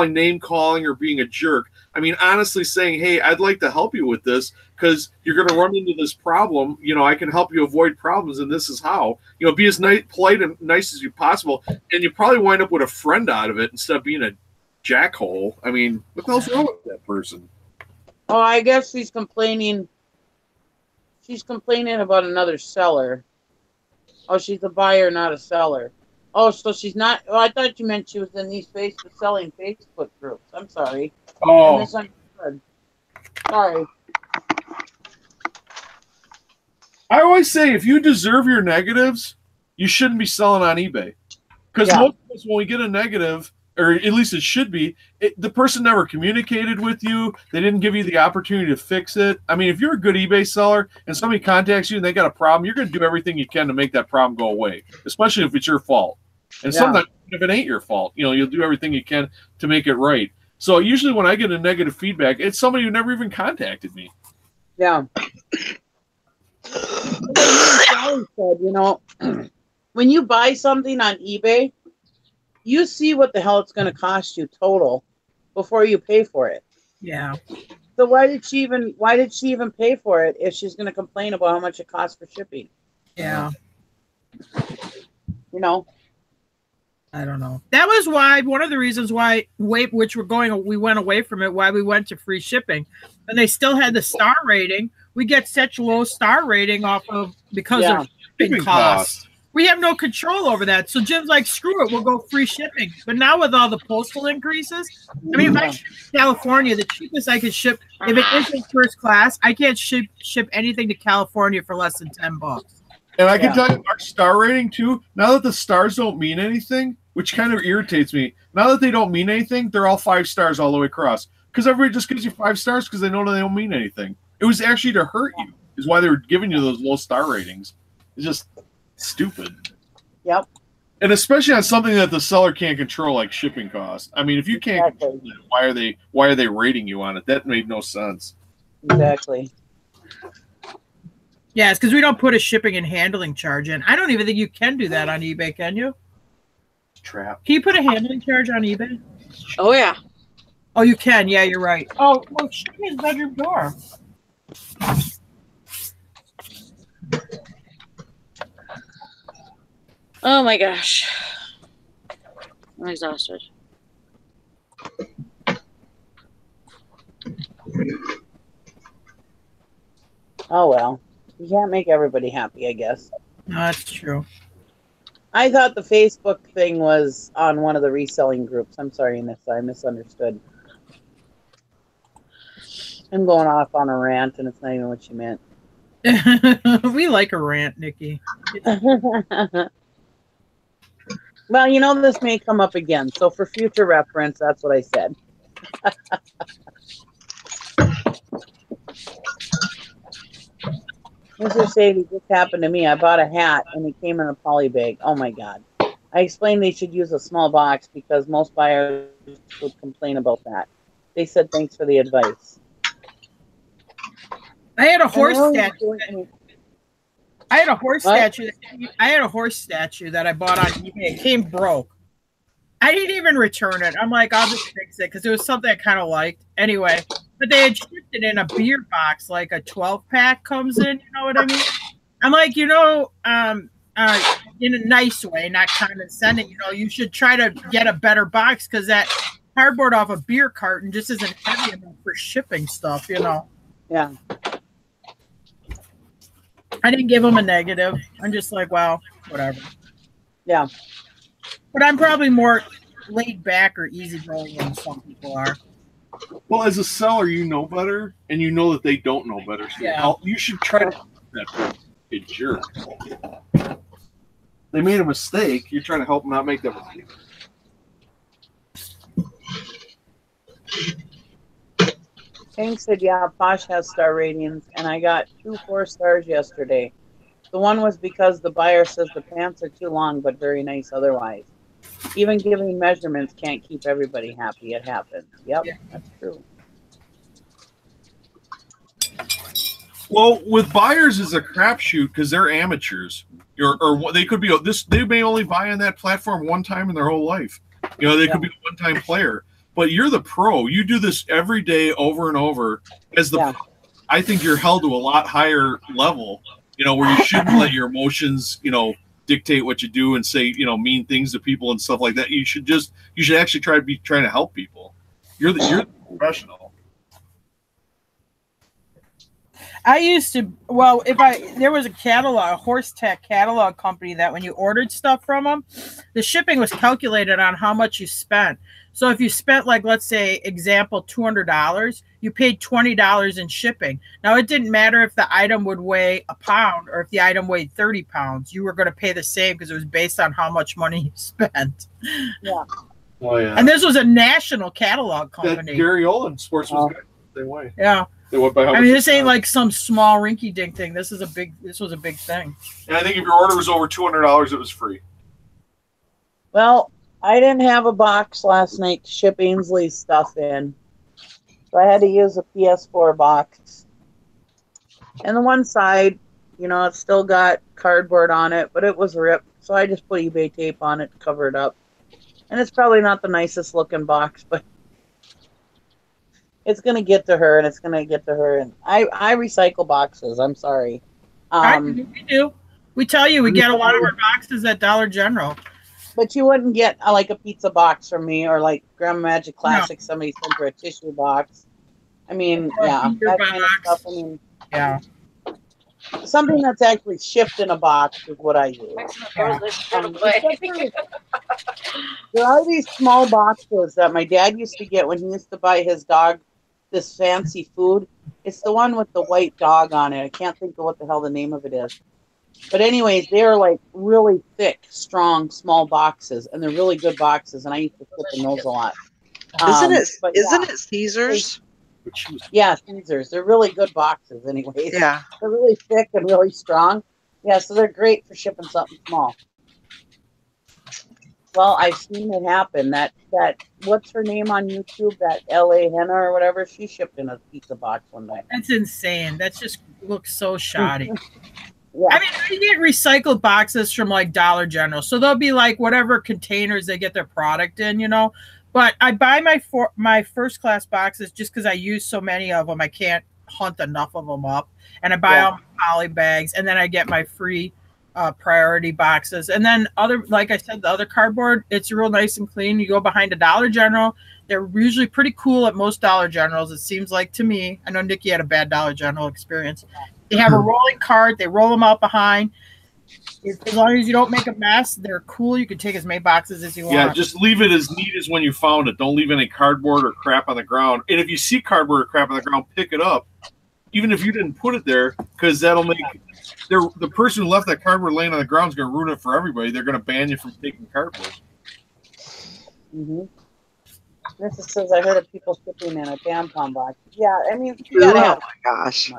name calling or being a jerk. I mean, honestly saying, hey, I'd like to help you with this because you're going to run into this problem. I can help you avoid problems, and this is how. Be as polite and nice as you possible, and you probably wind up with a friend out of it instead of being a jackhole. I mean, what the hell's wrong with that person? Oh, I guess she's complaining. She's complaining about another seller. Oh, she's a buyer, not a seller. Oh, so she's not. Oh, I thought you meant she was in these selling Facebook groups. I'm sorry. Oh. I misunderstood. Sorry. I always say if you deserve your negatives, you shouldn't be selling on eBay. Because most of us, when we get a negative, or at least it should be, the person never communicated with you. They didn't give you the opportunity to fix it. I mean, if you're a good eBay seller and somebody contacts you and they got a problem, you're going to do everything you can to make that problem go away, especially if it's your fault. And sometimes if it ain't your fault, you'll do everything you can to make it right. So usually when I get a negative feedback, it's somebody who never even contacted me. Yeah. Sally said, when when you buy something on eBay, you see what the hell it's going to cost you total before you pay for it. Yeah. So why did she even pay for it if she's going to complain about how much it costs for shipping? Yeah. You know. I don't know. That was why one of the reasons why we went away from it, why we went to free shipping. And they still had the star rating. We get such low star rating off of because of shipping costs. We have no control over that. So Jim's like, screw it, we'll go free shipping. But now with all the postal increases, I mean, if I ship to California, the cheapest I can ship, if it isn't first class, I can't ship anything to California for less than $10. And I can tell you our star rating too, now that the stars don't mean anything, which kind of irritates me. Now that they don't mean anything, they're all 5 stars all the way across. Because everybody just gives you 5 stars because they know they don't mean anything. It was actually to hurt you, is why they were giving you those low star ratings. It's just stupid. Yep. And especially on something that the seller can't control, like shipping costs. I mean, if you can't control it, why are they rating you on it? That made no sense. Exactly. Yeah, it's because we don't put a shipping and handling charge in. I don't even think you can do that on eBay, can you? Trap. Can you put a handling charge on eBay? Oh, yeah. Oh, you can. Yeah, you're right. Oh, well, show me his bedroom door. Oh, my gosh. I'm exhausted. Oh, well. You can't make everybody happy, I guess. No, that's true. I thought the Facebook thing was on one of the reselling groups. I'm sorry, Nissa. I misunderstood. I'm going off on a rant, and it's not even what you meant. We like a rant, Nikki. Well, you know, this may come up again. So for future reference, that's what I said. Mr. Sadie, this happened to me. I bought a hat, and it came in a poly bag. Oh, my God. I explained they should use a small box because most buyers would complain about that. They said thanks for the advice. I had a horse statue. I had a horse statue that I bought on eBay. It came broke. I didn't even return it. I'm like, I'll just fix it because it was something I kind of liked. Anyway, but they had shipped it in a beer box, like a 12-pack comes in. You know what I mean? I'm like, in a nice way, not condescending. You should try to get a better box because that cardboard off a beer carton just isn't heavy enough for shipping stuff. Yeah. I didn't give them a negative. I'm just like, well, whatever. Yeah. But I'm probably more laid back or easygoing than some people are. Well, as a seller, you know better, and you know that they don't know better. So you should try to help that jerk. They made a mistake. You're trying to help them not make that mistake. Hank said, yeah, Posh has star ratings, and I got 2 4 stars yesterday. The one was because the buyer says the pants are too long, but very nice otherwise. Even giving measurements can't keep everybody happy. It happens. Yep, that's true. Well, with buyers, it's a crapshoot because they're amateurs, or they could be They may only buy on that platform one time in their whole life. They could be a one-time player. But you're the pro. You do this every day over and over. I think you're held to a lot higher level, where you shouldn't let your emotions, dictate what you do and say, mean things to people and stuff like that. You should actually trying to help people. You're the professional. I used to, there was a horse tech catalog company that when you ordered stuff from them, the shipping was calculated on how much you spent. So if you spent, like, let's say, example, $200, you paid $20 in shipping. Now, it didn't matter if the item would weigh a pound or if the item weighed 30 pounds. You were going to pay the same because it was based on how much money you spent. Yeah. Oh, yeah. And this was a national catalog company. That Gary Olin Sports was good. Same way. Yeah. This ain't like some small rinky-dink thing. This was a big thing. And I think if your order was over $200, it was free. Well, I didn't have a box last night to ship Ainsley's stuff in. So I had to use a PS4 box. And the one side, it's still got cardboard on it, but it was ripped. So I just put eBay tape on it to cover it up. And it's probably not the nicest looking box, but it's going to get to her, and it's going to get to her. And I recycle boxes. I'm sorry. We do. We tell you we get a lot of our boxes at Dollar General. But you wouldn't get like a pizza box from me, or like Grandma Magic Classic. No. Somebody sent her a tissue box. I mean, yeah, that kind of stuff. I mean, yeah. Something that's actually shipped in a box is what I use. There are these small boxes that my dad used to get when he used to buy his dog this fancy food. It's the one with the white dog on it. I can't think of what the hell the name of it is. But anyways, they're like really thick, strong, small boxes, and they're really good boxes. And I used to flip in those a lot. Isn't it Caesars? Yeah, Caesars. They're really good boxes, anyways. Yeah, they're really thick and really strong. Yeah, so they're great for shipping something small. Well, I've seen it happen. That what's her name on YouTube? That LA Henna or whatever. She shipped in a pizza box one night. That's insane. That just looks so shoddy. Yeah. I mean, I get recycled boxes from like Dollar General, so they'll be like whatever containers they get their product in, you know. But I buy my first class boxes just because I use so many of them. I can't hunt enough of them up, and I buy all my poly bags, and then I get my free priority boxes. And then like I said, the other cardboard, it's real nice and clean. You go behind a Dollar General. They're usually pretty cool at most Dollar Generals, it seems like to me. I know Nikki had a bad Dollar General experience. They have a rolling cart. They roll them out behind. As long as you don't make a mess, they're cool. You can take as many boxes as you want. Yeah, just leave it as neat as when you found it. Don't leave any cardboard or crap on the ground. And if you see cardboard or crap on the ground, pick it up, even if you didn't put it there, because that'll make the person who left that cardboard laying on the ground is going to ruin it for everybody. They're going to ban you from taking cardboard. Mm-hmm. This says, I heard of people shipping in a tampon box. Yeah, I mean, you gotta have. Oh my gosh.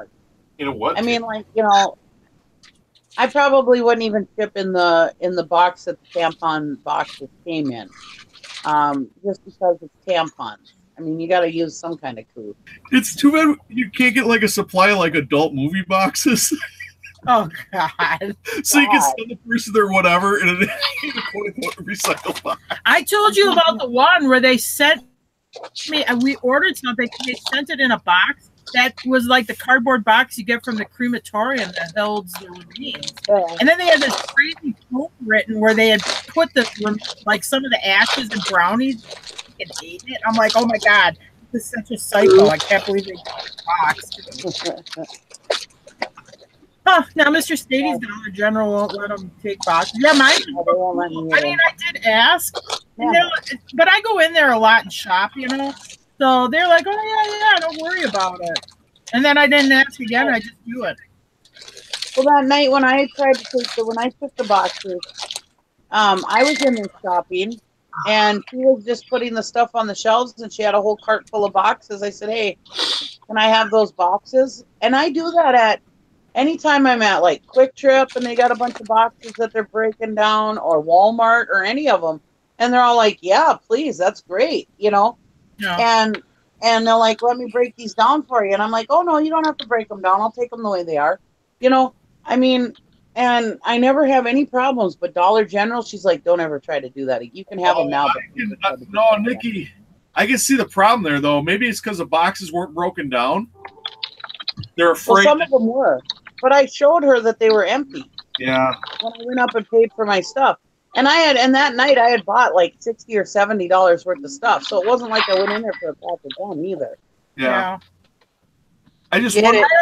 You know what? I mean, like, you know, I probably wouldn't even ship in the box that the tampon boxes came in, just because it's tampons. I mean, you got to use some kind of clue. It's too bad you can't get like a supply of like adult movie boxes. Oh God! So you can send the person there, whatever, in a quote-unquote recycle box. I told you about the one where they sent me. We ordered something. They sent it in a box that was like the cardboard box you get from the crematorium that holds the remains. And then they had this crazy quote written where they had put like some of the ashes and brownies and ate it. I'm like, oh my God, this is such a psycho. I can't believe they got a box. Huh, now Mr. Stady's Dollar General won't let them take boxes. Yeah, mine. I mean, I did ask, you know, but I go in there a lot and shop, you know. So they're like, oh yeah, don't worry about it. And then I didn't ask again. I just do it. Well, that night when I tried to took the boxes, I was in there shopping, and she was just putting the stuff on the shelves, and she had a whole cart full of boxes. I said, hey, can I have those boxes? And I do that at anytime I'm at like Quick Trip and they got a bunch of boxes that they're breaking down, or Walmart or any of them. And they're all like, yeah, please, that's great, you know? Yeah. And they're like, let me break these down for you. And I'm like, oh, no, you don't have to break them down. I'll take them the way they are. You know, I mean, and I never have any problems. But Dollar General, she's like, don't ever try to do that. You can have them now. No, Nikki, I can see the problem there, though. Maybe it's because the boxes weren't broken down. They're afraid. Well, some of them were. But I showed her that they were empty. Yeah. When I went up and paid for my stuff. And that night I had bought like $60 or $70 worth of stuff. So it wasn't like I went in there for a pack of gum either. Yeah. I don't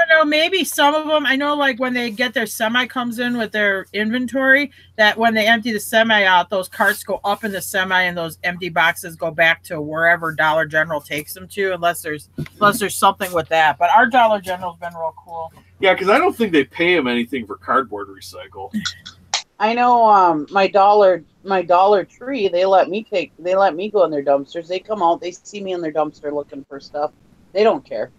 know, maybe some of them, I know like when they get their semi comes in with their inventory, that when they empty the semi out, those carts go up in the semi and those empty boxes go back to wherever Dollar General takes them to, unless there's something with that. But our Dollar General's been real cool. Yeah, because I don't think they pay them anything for cardboard recycle. I know my Dollar Tree, they let me go in their dumpsters. They come out, they see me in their dumpster looking for stuff. They don't care.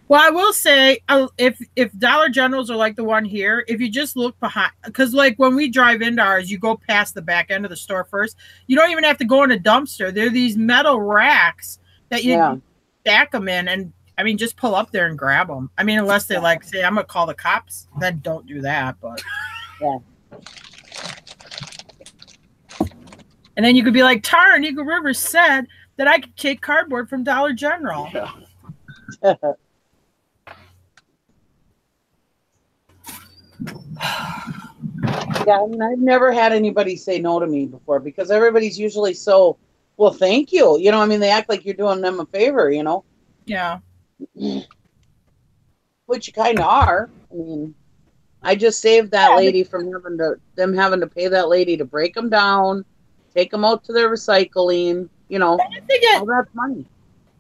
Well, I will say, if Dollar Generals are like the one here, if you just look behind, because like when we drive into ours, you go past the back end of the store first. You don't even have to go in a dumpster. There are these metal racks that you stack them in, and I mean, just pull up there and grab them. I mean, unless they like say, I'm gonna call the cops, then don't do that. But yeah. And then you could be like, Tara and Eagle River said that I could take cardboard from Dollar General. Yeah. Yeah, I mean, I've never had anybody say no to me before because everybody's usually so, well, thank you. You know, I mean, they act like you're doing them a favor, you know, Yeah. which you kind of are. I mean, I just saved that lady from having to pay that lady to break them down, take them out to their recycling, you know, all that's money.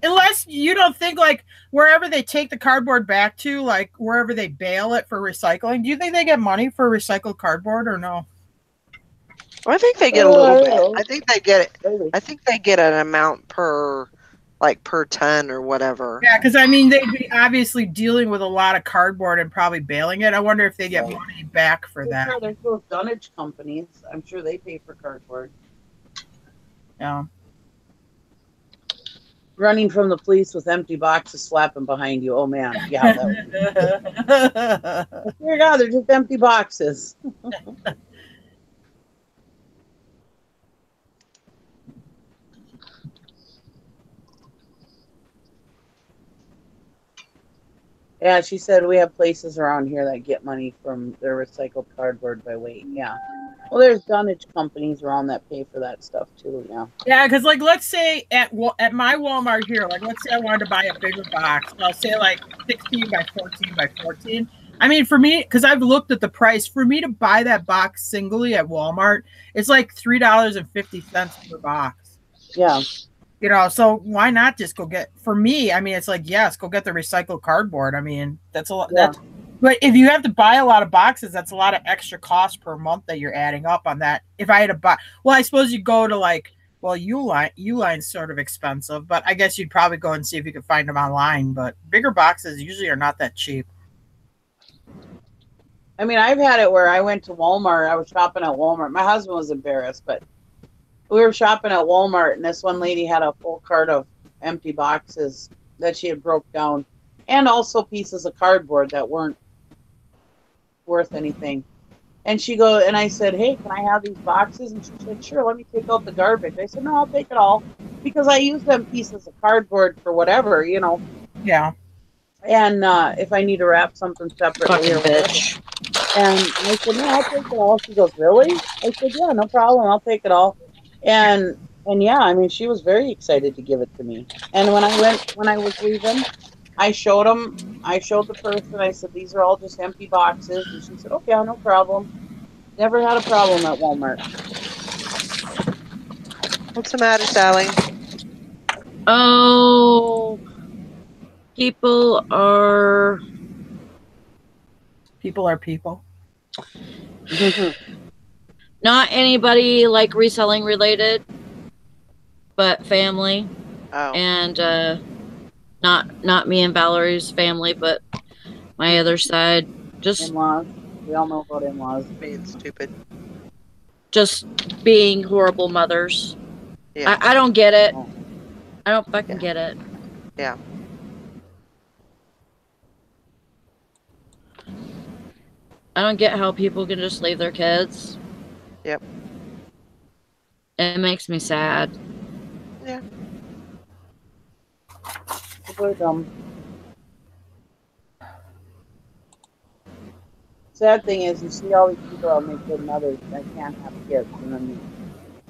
Unless you don't think like wherever they take the cardboard back to, like wherever they bale it for recycling, do you think they get money for recycled cardboard or no? Well, I think they get a little bit. I think they get it. I think they get an amount per ton or whatever. Yeah, because I mean they'd be obviously dealing with a lot of cardboard and probably baling it. I wonder if they get money back for that. Sure, there's those dunnage companies. I'm sure they pay for cardboard. Yeah. Running from the police with empty boxes flapping behind you. Oh man, yeah. That would dear God, they're just empty boxes. Yeah, she said we have places around here that get money from their recycled cardboard by weight. Yeah. Well, there's dunnage companies around that pay for that stuff too. Yeah. Yeah, because like let's say at my Walmart here, like let's say I wanted to buy a bigger box. I'll say like 16 by 14 by 14. I mean, for me, because I've looked at the price, for me to buy that box singly at Walmart, it's like $3.50 per box. Yeah. You know, so why not just go get, for me, I mean, it's like, yes, go get the recycled cardboard. I mean, that's a lot. Yeah. But if you have to buy a lot of boxes, that's a lot of extra cost per month that you're adding up on that. If I had to buy, well, I suppose you go to like, well, Uline's sort of expensive, but I guess you'd probably go and see if you could find them online. But bigger boxes usually are not that cheap. I mean, I've had it where I went to Walmart. I was shopping at Walmart. My husband was embarrassed, but we were shopping at Walmart, and this one lady had a full cart of empty boxes that she had broke down, and also pieces of cardboard that weren't worth anything. And I said, hey, can I have these boxes? And she said, sure, let me take out the garbage. I said, no, I'll take it all, because I use them pieces of cardboard for whatever, you know. Yeah. And if I need to wrap something separately or whatever. And I said, no, I'll take it all. She goes, really? I said, yeah, no problem. I'll take it all. And yeah, I mean, she was very excited to give it to me. And when I was leaving, I showed the person, I said, these are all just empty boxes. And she said, okay, no problem. Never had a problem at Walmart. What's the matter, Sally? Oh, people are people. Not anybody like reselling related, but family. Oh. And not me and Valerie's family, but my other side. Just in-laws. We all know about in-laws. Being stupid. Just being horrible mothers. Yeah. I don't get it. I don't fucking get it. Yeah. I don't get how people can just leave their kids. Yep. It makes me sad. Yeah. People are dumb. Sad thing is, you see all these people that make good mothers that can't have kids, and then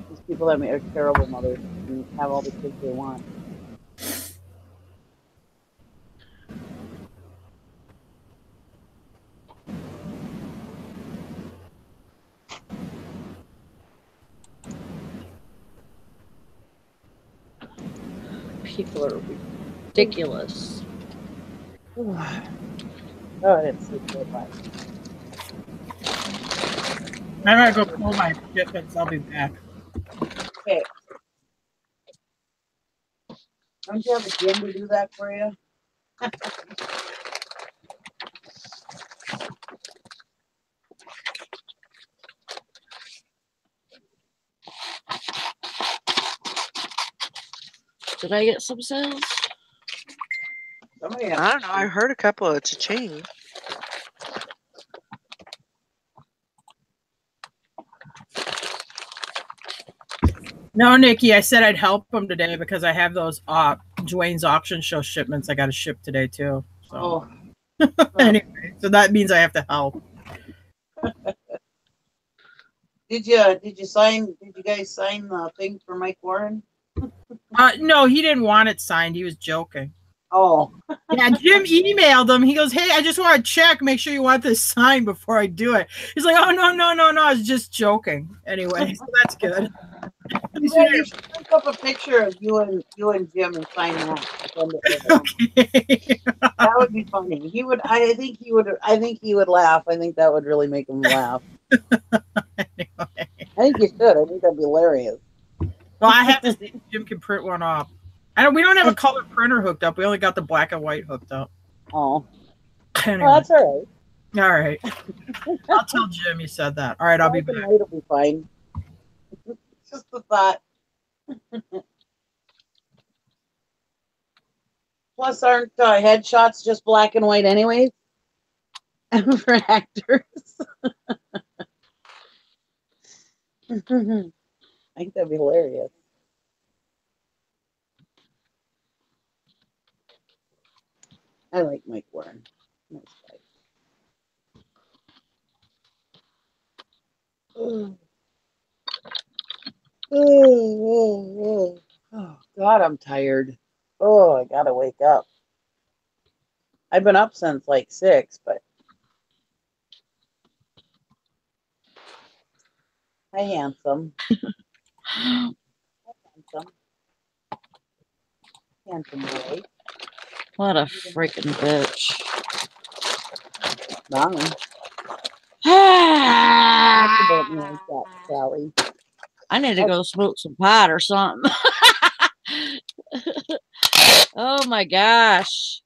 these people that are terrible mothers and have all the kids they want. People are ridiculous. Oh, I didn't sleep good last night. I'm gonna go pull my shipments. I'll be back. Okay. Don't you have a gym to do that for you? Did I get some sales? Somebody I don't know. I heard a couple of cha-ching. No, Nikki, I said I'd help him today because I have those Dwayne's auction show shipments I got to ship today too. So anyway, so that means I have to help. Did you guys sign the thing for Mike Warren? No, he didn't want it signed. He was joking. Oh. Yeah, Jim emailed him. He goes, "Hey, I just want to check, make sure you want this signed before I do it." He's like, "Oh, no. I was just joking." Anyway, so that's good. You should take up a picture of you and Jim and sign that. Okay. That would be funny. He would. I think he would laugh. I think that would really make him laugh. Anyway. I think you should. I think that'd be hilarious. Well, I have to see if Jim can print one off. We don't have a color printer hooked up. We only got the black and white hooked up. Oh. Anyway. Well, that's all right. All right. I'll tell Jim you said that. All right, I'll be back. It'll be fine. Just the thought. Plus, aren't headshots just black and white anyways? For actors. I think that'd be hilarious. I like Mike Warren. Nice guy. Oh, God, I'm tired. Oh, I gotta wake up. I've been up since like 6, but hi, handsome. Handsome boy. What a freaking bitch. Mom. Sally. I need to go smoke some pot or something. Oh my gosh.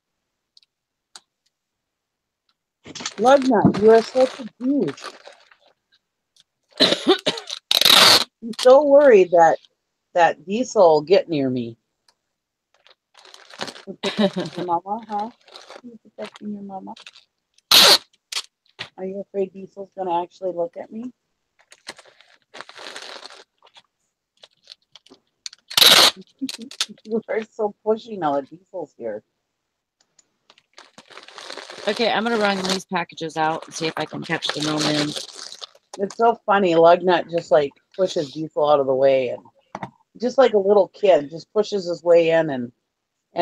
Lugnut, you are such a douche. I'm so worried that Diesel will get near me. You protecting your mama, huh? You protecting your mama? Are you afraid Diesel's gonna actually look at me? You are so pushy now that Diesel's here. Okay, I'm gonna run these packages out and see if I can catch the mailman. It's so funny. Lugnut just like pushes Diesel out of the way, and just like a little kid, just pushes his way in and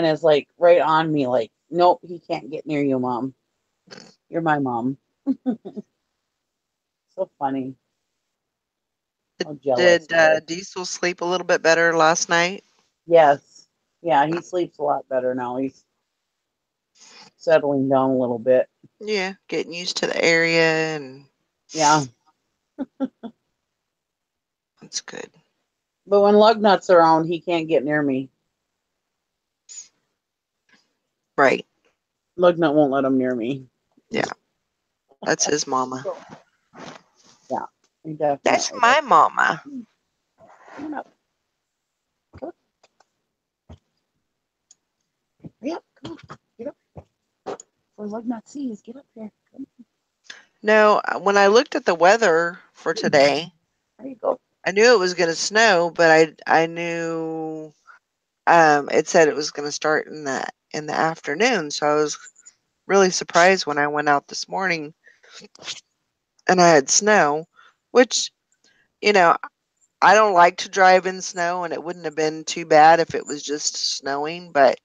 is like right on me, like, nope, he can't get near you, Mom. You're my mom. So funny. How jealous. Did Diesel sleep a little bit better last night? Yes. Yeah, he sleeps a lot better now. He's settling down a little bit. Yeah, getting used to the area and yeah. That's good. But when Lugnut's around, he can't get near me. Right. Lugnut won't let him near me. Yeah. That's his mama. Yeah. Definitely. That's my mama. Come up. Come up. Hurry up. Come on. Get up. For Lugnut sees, get up here. No, when I looked at the weather for today, there you go. I knew it was going to snow, but I knew it said it was going to start in the afternoon. So I was really surprised when I went out this morning and I had snow, which, I don't like to drive in snow, and it wouldn't have been too bad if it was just snowing, but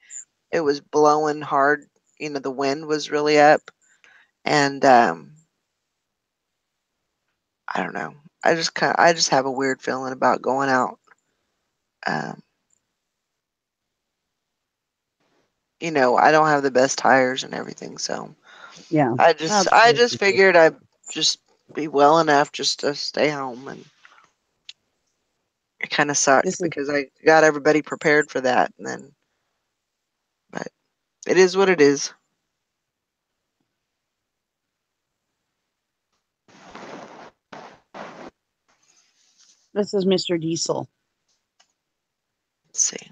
it was blowing hard. The wind was really up, and I don't know. I just have a weird feeling about going out. I don't have the best tires and everything, so yeah. I just figured I'd just be well enough just to stay home, and it kind of sucks because I got everybody prepared for that, but it is what it is. This is Mr. Diesel. Let's see.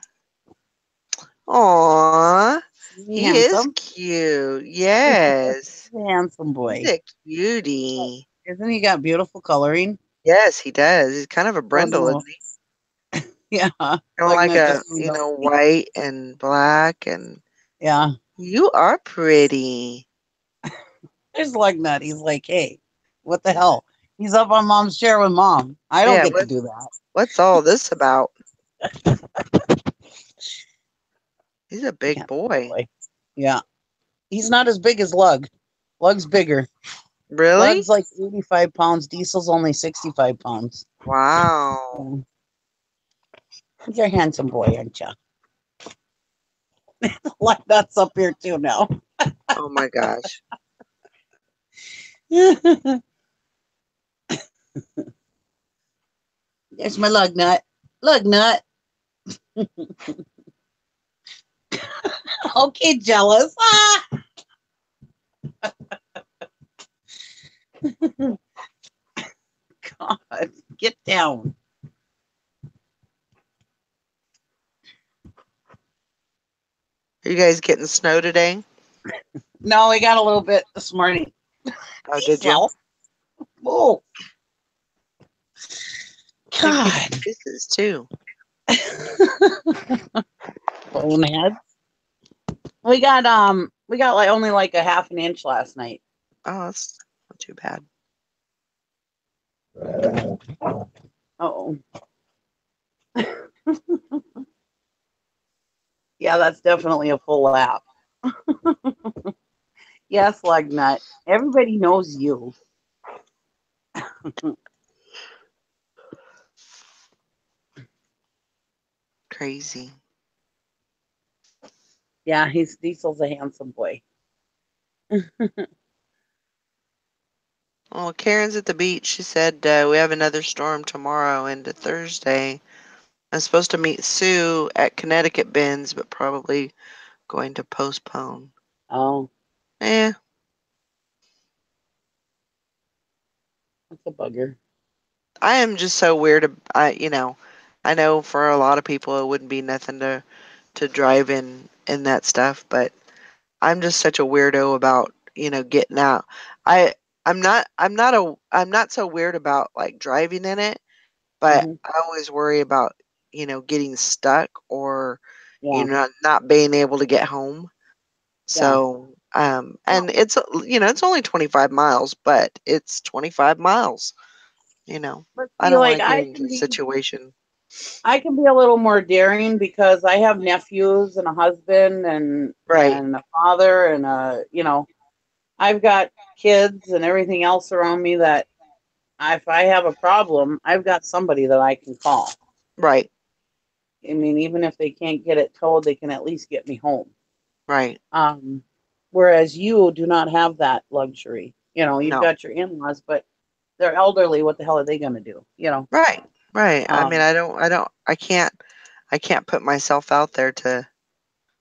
Aww. He handsome? Is cute. Yes. He's a handsome boy. He's a cutie. Isn't he got beautiful coloring? Yes, he does. He's kind of a brindle, isn't he? Yeah. Kind of Lug like nut a, just moved up. white and black, and Yeah. you are pretty. There's lug nut. He's like, hey, what the hell? He's up on mom's chair with mom. I don't Yeah, get to do that. what's all this about? He's a big Yeah, boy. boy. Yeah. He's not as big as Lug. Lug's bigger. Really? Lug's like 85 pounds. Diesel's only 65 pounds. Wow. Yeah. You're a handsome boy, aren't you? Lug nut's up here too now. Oh my gosh. There's my lug nut. Lug nut. Okay, jealous. Ah! God, get down. Are you guys getting snow today? No, we got a little bit this morning. Oh, did you? Oh, I'm getting God. kisses too. Bonehead. We got like only like a half an inch last night. Oh, that's not too bad. Oh. Yeah, that's definitely a full lap. Yes, lug nut. Everybody knows you. Crazy. Yeah, Diesel's a handsome boy. Well, Karen's at the beach. She said we have another storm tomorrow into Thursday. I'm supposed to meet Sue at Connecticut Bends, but probably going to postpone. Oh, Eh, that's a bugger. I am just so weird. I know for a lot of people it wouldn't be nothing to drive in that stuff, but I'm just such a weirdo about, getting out. I I'm not so weird about like driving in it, but Hmm. I always worry about, getting stuck or, Yeah, not being able to get home. yeah. So, Well, and it's only 25 miles, but it's 25 miles, you know. but I see, don't want like to get into a situation. I can be a little more daring because I have nephews and a husband Right, and a father and I've got kids and everything else around me that if I have a problem, I've got somebody that I can call. right, I mean, even if they can't get it towed, they can at least get me home. right. Um, whereas you do not have that luxury. You've No. got your in-laws, but they're elderly. What the hell are they going to do? Right, right. I mean, Um, I can't put myself out there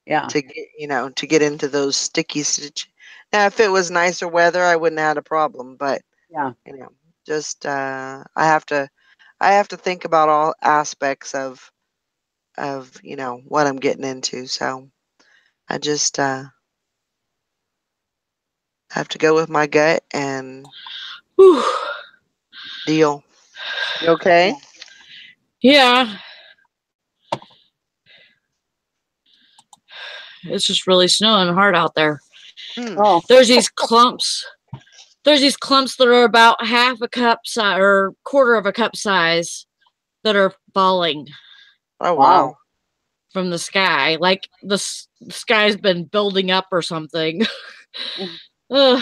yeah, to get into those sticky Now, if it was nicer weather, I wouldn't have had a problem, but, yeah. you know, just I have to think about all aspects of, what I'm getting into. So I just have to go with my gut and Whew. deal. You okay? Yeah, it's just really snowing hard out there. Hmm. Oh, There's these clumps. There's these clumps that are about half a cup size or quarter of a cup size that are falling Oh, wow. wow. from the sky. Like the sky's been building up or something. Ugh.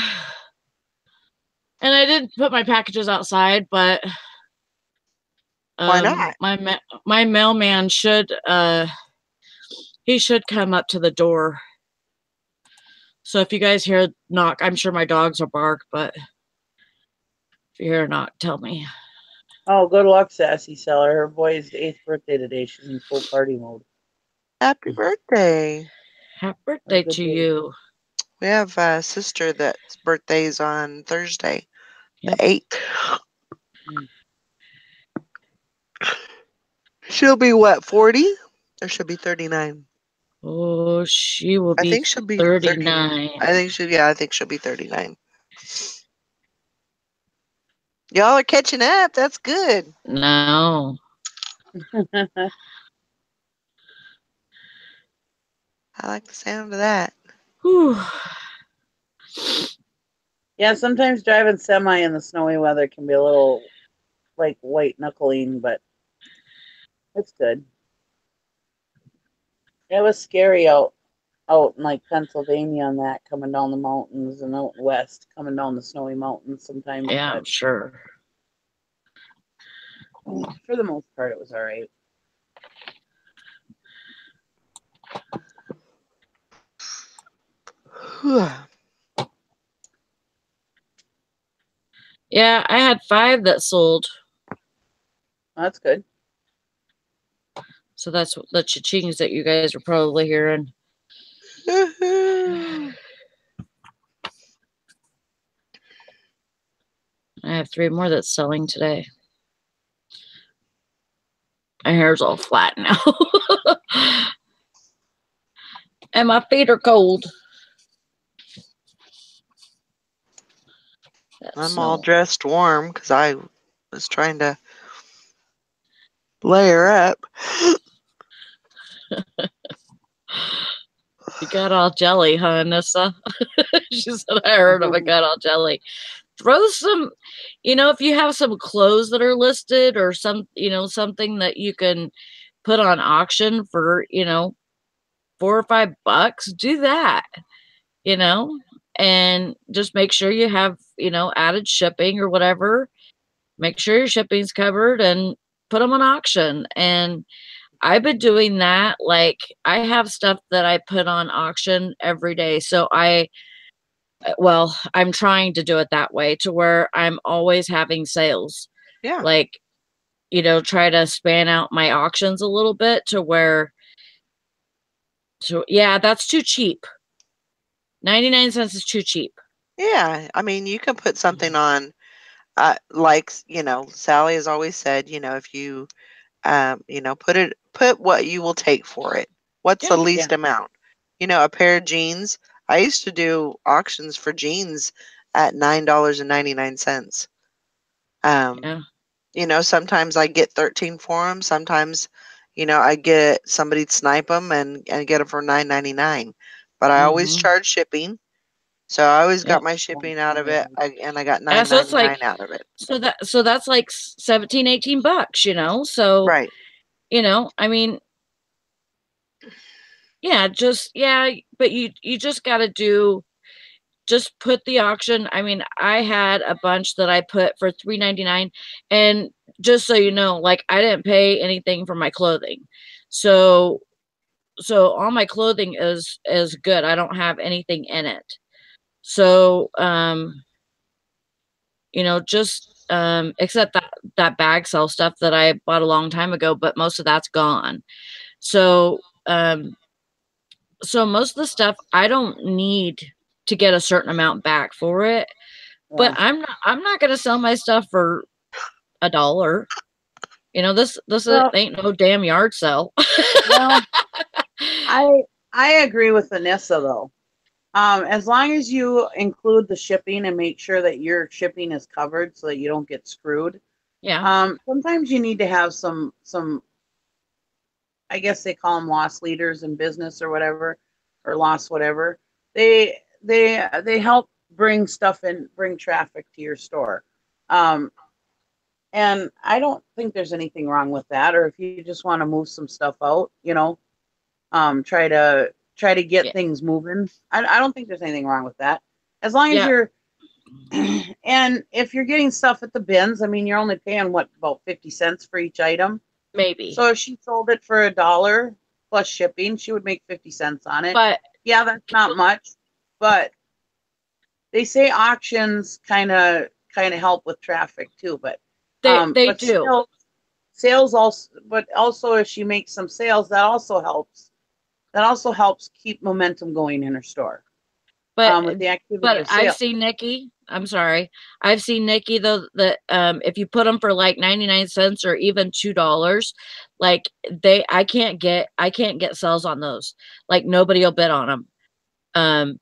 And I didn't put my packages outside, but Why not? my mailman should he should come up to the door. So if you guys hear a knock, I'm sure my dogs will bark, but if you hear a knock, tell me. Oh, good luck, Sassy Seller. Her boy's 8th birthday today. She's in full party mode. Happy birthday. Happy Have a birthday good to day. you. We have a sister that's birthday's on Thursday, the Yep. 8th. Mm. She'll be what, 40? Or she'll be 39? Oh, she will I be think she'll be 30. 39. I think she'll be 39. Y'all are catching up. That's good. No. I like the sound of that. Whew. Yeah, sometimes driving semi in the snowy weather can be a little like white knuckling, but it's good. It was scary out in like Pennsylvania and that coming down the mountains and out west coming down the snowy mountains sometimes. Yeah, But I'm sure. for the most part, it was all right. Yeah, I had 5 that sold. That's good. So that's the cha-chings that you guys are probably hearing. I have 3 more that's selling today. My hair's all flat now. And my feet are cold. I'm all dressed warm because I was trying to layer up. You got all jelly, huh, Nissa? She said, I heard of it got all jelly. Throw some, if you have some clothes that are listed or some, something that you can put on auction for, $4 or $5, do that, and just make sure you have, added shipping or whatever. Make sure your shipping's covered and put them on auction. And I've been doing that. Like, I have stuff that I put on auction every day. So I'm trying to do it that way to where I'm always having sales. Yeah. Like, try to span out my auctions a little bit to where, yeah, that's too cheap. 99 cents is too cheap. Yeah. I mean, you can put something on, like, Sally has always said, if you, put what you will take for it. What's the least amount? A pair of jeans. I used to do auctions for jeans at $9.99. Sometimes I get 13 for them. Sometimes, I get somebody to snipe them and get them for $9.99. But I always charge shipping. So I always got my shipping out of it, and I got $9.99 out of it. So that's like 17, $18, So right. I mean, but you just got to just put the auction. I mean, I had a bunch that I put for $3.99, and just so you know, like, I didn't pay anything for my clothing. So all my clothing is good. I don't have anything in it. So just except that bag sale stuff that I bought a long time ago, but most of that's gone. So most of the stuff I don't need to get a certain amount back for it. But I'm not going to sell my stuff for $1. This ain't no damn yard sale. Well, I agree with Vanessa though. As long as you include the shipping and make sure that your shipping is covered so that you don't get screwed. Yeah. Sometimes you need to have some I guess they call them loss leaders in business or whatever, or loss whatever. They help bring stuff in, bring traffic to your store. And I don't think there's anything wrong with that. Or if you just want to move some stuff out, try to get things moving. I don't think there's anything wrong with that. As long as you're, and if you're getting stuff at the bins, I mean, you're only paying about 50 cents for each item. Maybe. So if she sold it for $1 plus shipping, she would make 50 cents on it. But yeah, that's not much. But they say auctions kind of help with traffic too. But they but do. Sales also, but also if she makes some sales, that also helps. That also helps keep momentum going in her store. But with the activity but of sales. I've seen Nikki. I'm sorry. I've seen Nikki though that if you put them for like 99 cents or even $2, like I can't get sales on those. Like nobody will bid on them.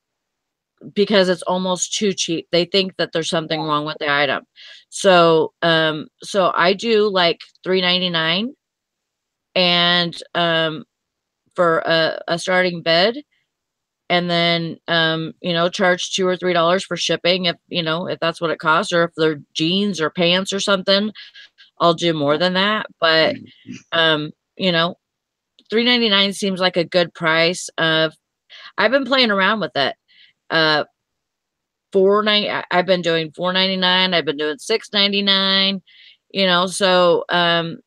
Because it's almost too cheap. They think that there's something wrong with the item. So I do like $3.99 and for a starting bid. and then, charge $2 or $3 for shipping if, if that's what it costs, or if they're jeans or pants or something, I'll do more than that. But, $3.99 seems like a good price. I've been playing around with it. I've been doing $4.99. I've been doing $6.99. So I'm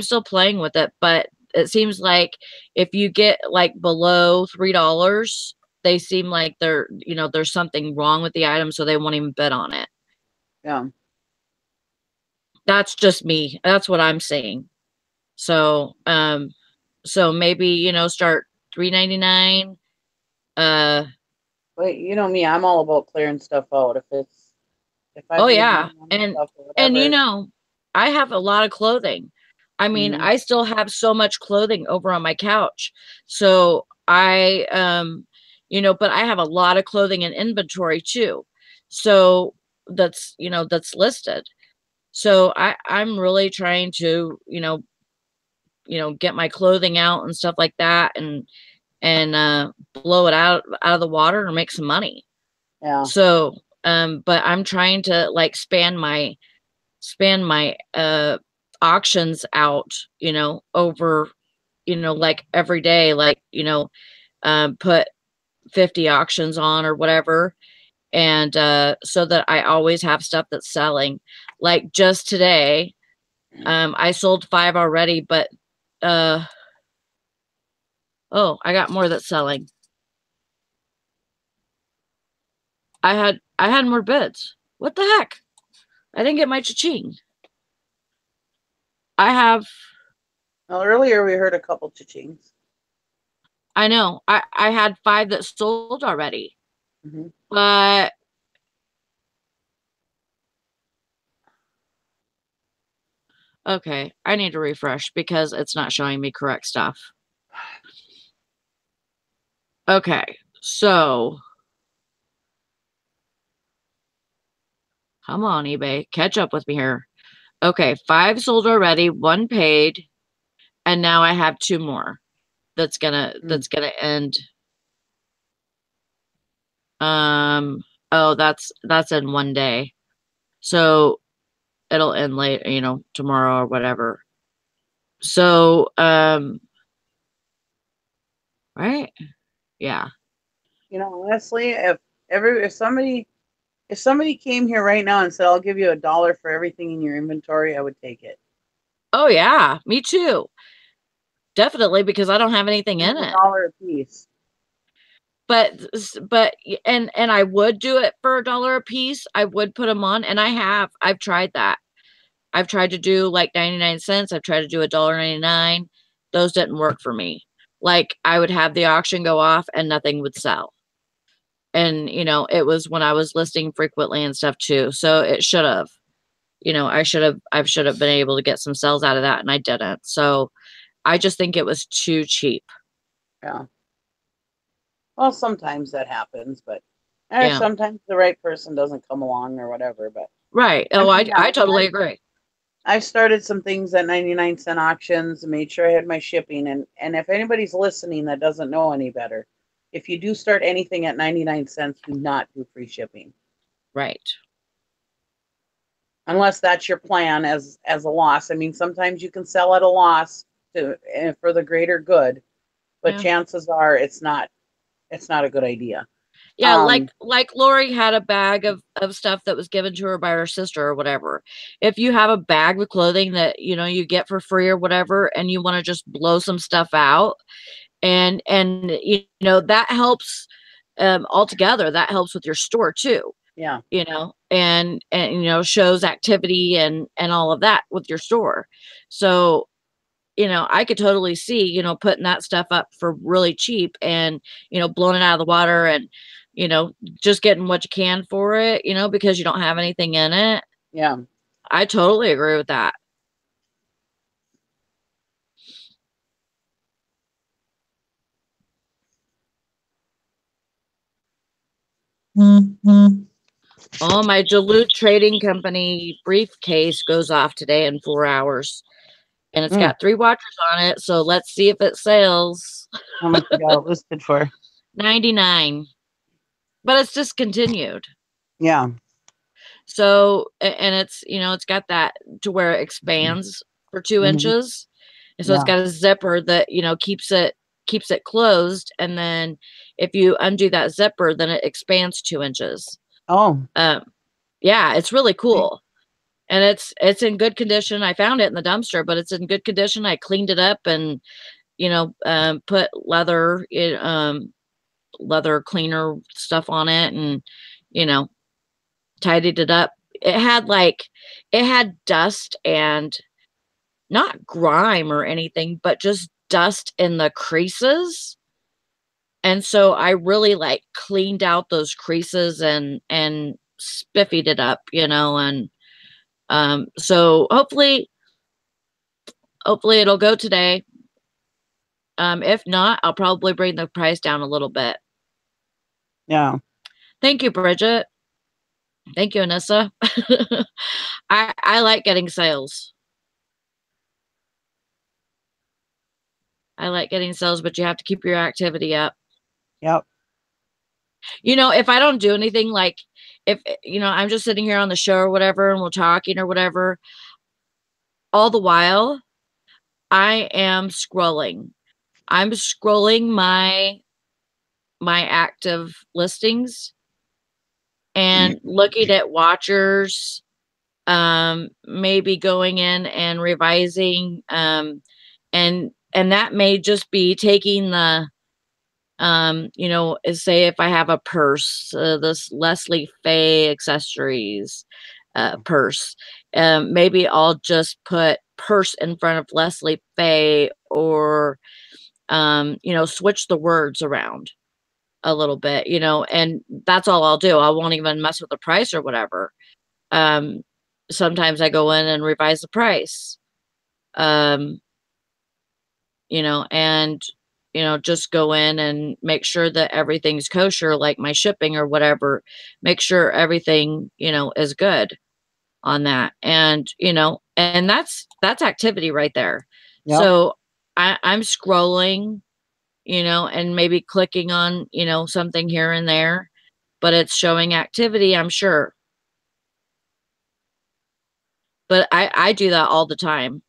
still playing with it, but it seems like if you get like below $3, they seem like there's something wrong with the item, so they won't even bid on it. Yeah. That's just me. That's what I'm seeing. So maybe, start $3.99. But you know me, I'm all about clearing stuff out. If I Oh made yeah. money on And stuff or whatever. I have a lot of clothing. I mean, Mhm. I still have so much clothing over on my couch. So I but I have a lot of clothing in inventory too. So that's listed. So I'm really trying to, get my clothing out and stuff like that, and blow it out of the water and make some money. Yeah. So but I'm trying to like span my auctions out, over, like every day, like, put 50 auctions on or whatever. And so that I always have stuff that's selling. Like just today, I sold 5 already, but I got more that's selling. I had more bids. What the heck? I didn't get my cha-ching. I have. Well, earlier we heard a couple cha-chings. I know. I had 5 that sold already. Mhm. But okay, I need to refresh because it's not showing me correct stuff. Okay, so come on, eBay, catch up with me here. Okay, 5 sold already, 1 paid, and now I have 2 more. That's gonna end. Oh, that's in 1 day. So it'll end late, tomorrow or whatever. So, right? Yeah. Honestly, if somebody came here right now and said, "I'll give you $1 for everything in your inventory," I would take it. Oh yeah, me too. Definitely, because I don't have anything in it. $1 a piece. But and I would do it for $1 a piece. I would put them on, and I've tried that. I've tried to do like 99 cents. I've tried to do $1.99. Those didn't work for me. Like I would have the auction go off and nothing would sell. And it was when I was listing frequently and stuff too. So it should have, I should have been able to get some sales out of that, and I didn't. So I just think it was too cheap. Yeah. Well, sometimes that happens, but Yeah. sometimes the right person doesn't come along or whatever. But Right. Oh, I totally agree. I've started some things at 99-cent auctions and made sure I had my shipping. And if anybody's listening that doesn't know any better, if you do start anything at 99 cents, do not do free shipping. Right. Unless that's your plan as a loss. I mean, sometimes you can sell at a loss for the greater good, but chances are it's not a good idea. Yeah, like Lori had a bag of stuff that was given to her by her sister or whatever. If you have a bag with clothing that you get for free or whatever, and you want to just blow some stuff out, and that helps altogether. That helps with your store too. Yeah. And shows activity and all of that with your store. So I could totally see, putting that stuff up for really cheap and, blowing it out of the water and, just getting what you can for it, because you don't have anything in it. Yeah. I totally agree with that. Oh, my Duluth Trading Company briefcase goes off today in 4 hours. And it's got 3 watchers on it, so let's see if it sells. How much you got it listed for? $99, but it's discontinued. Yeah. So, and it's, you know, it's got that to where it expands for 2 Mhm. inches. And so it's Yeah. got a zipper that, you know, keeps it closed. And then if you undo that zipper, then it expands 2 inches. Oh. Yeah, it's really cool. And it's in good condition. I found it in the dumpster, but it's in good condition. I cleaned it up and, you know, put leather cleaner stuff on it and, you know, tidied it up. It had dust and not grime or anything, but just dust in the creases. And so I really like cleaned out those creases and spiffied it up, you know, and so hopefully it'll go today. If not, I'll probably bring the price down a little bit. Yeah. Thank you, Bridget. Thank you, Anissa. I like getting sales. I like getting sales, but you have to keep your activity up. Yep. You know, if I don't do anything, like if, you know, I'm just sitting here on the show or whatever, and we're talking or whatever, all the while I am scrolling. I'm scrolling my active listings and looking at watchers, maybe going in and revising, and that may just be taking the, you know, say if I have a purse, this Leslie Faye accessories purse, maybe I'll just put purse in front of Leslie Faye, or you know, switch the words around a little bit, you know, and that's all I'll do. I won't even mess with the price or whatever. Sometimes I go in and revise the price, you know, and, you know, just go in and make sure that everything's kosher, like my shipping or whatever, make sure everything, you know, is good on that. And, you know, and that's activity right there. Yep. So I'm scrolling, you know, and maybe clicking on, you know, something here and there, but it's showing activity, I'm sure. But I do that all the time.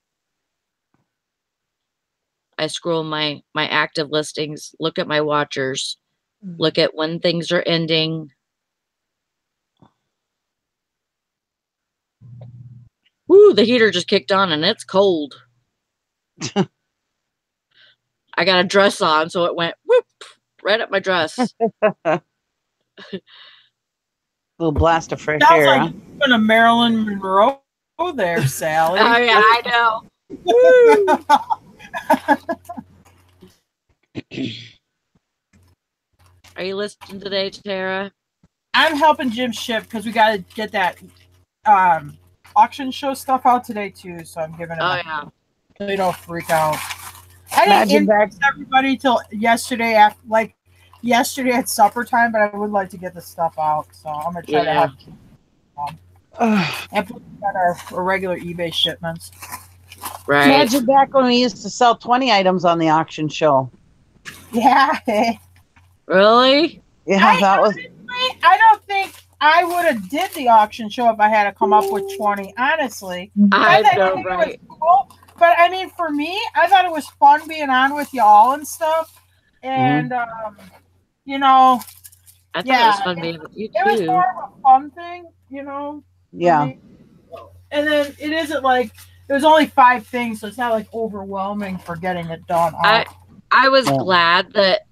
I scroll my active listings, look at my watchers, look at when things are ending. Woo, the heater just kicked on and it's cold. I got a dress on, so it went whoop right up my dress. Little blast of fresh Sounds air. like you're doing a Marilyn Monroe there, Sally. Oh yeah, I know. Are you listening today, Tara? I'm helping Jim ship because we got to get that auction show stuff out today too. So I'm giving him. Oh yeah. So you don't freak out. I didn't inbox everybody till yesterday yesterday at supper time, but I would like to get the stuff out. So I'm gonna try to help. And put on our regular eBay shipments. Right. Imagine back when we used to sell 20 items on the auction show. Yeah. Really? Yeah, that was. I don't think I would have did the auction show if I had to come up with 20. Honestly, I know, right? Cool. But I mean, for me, I thought it was fun being on with y'all and stuff. And you know, I thought it was fun being with you too. It was more of a fun thing, you know. Yeah. And then it isn't like there's only 5 things, so it's not like overwhelming for getting it done. I was glad that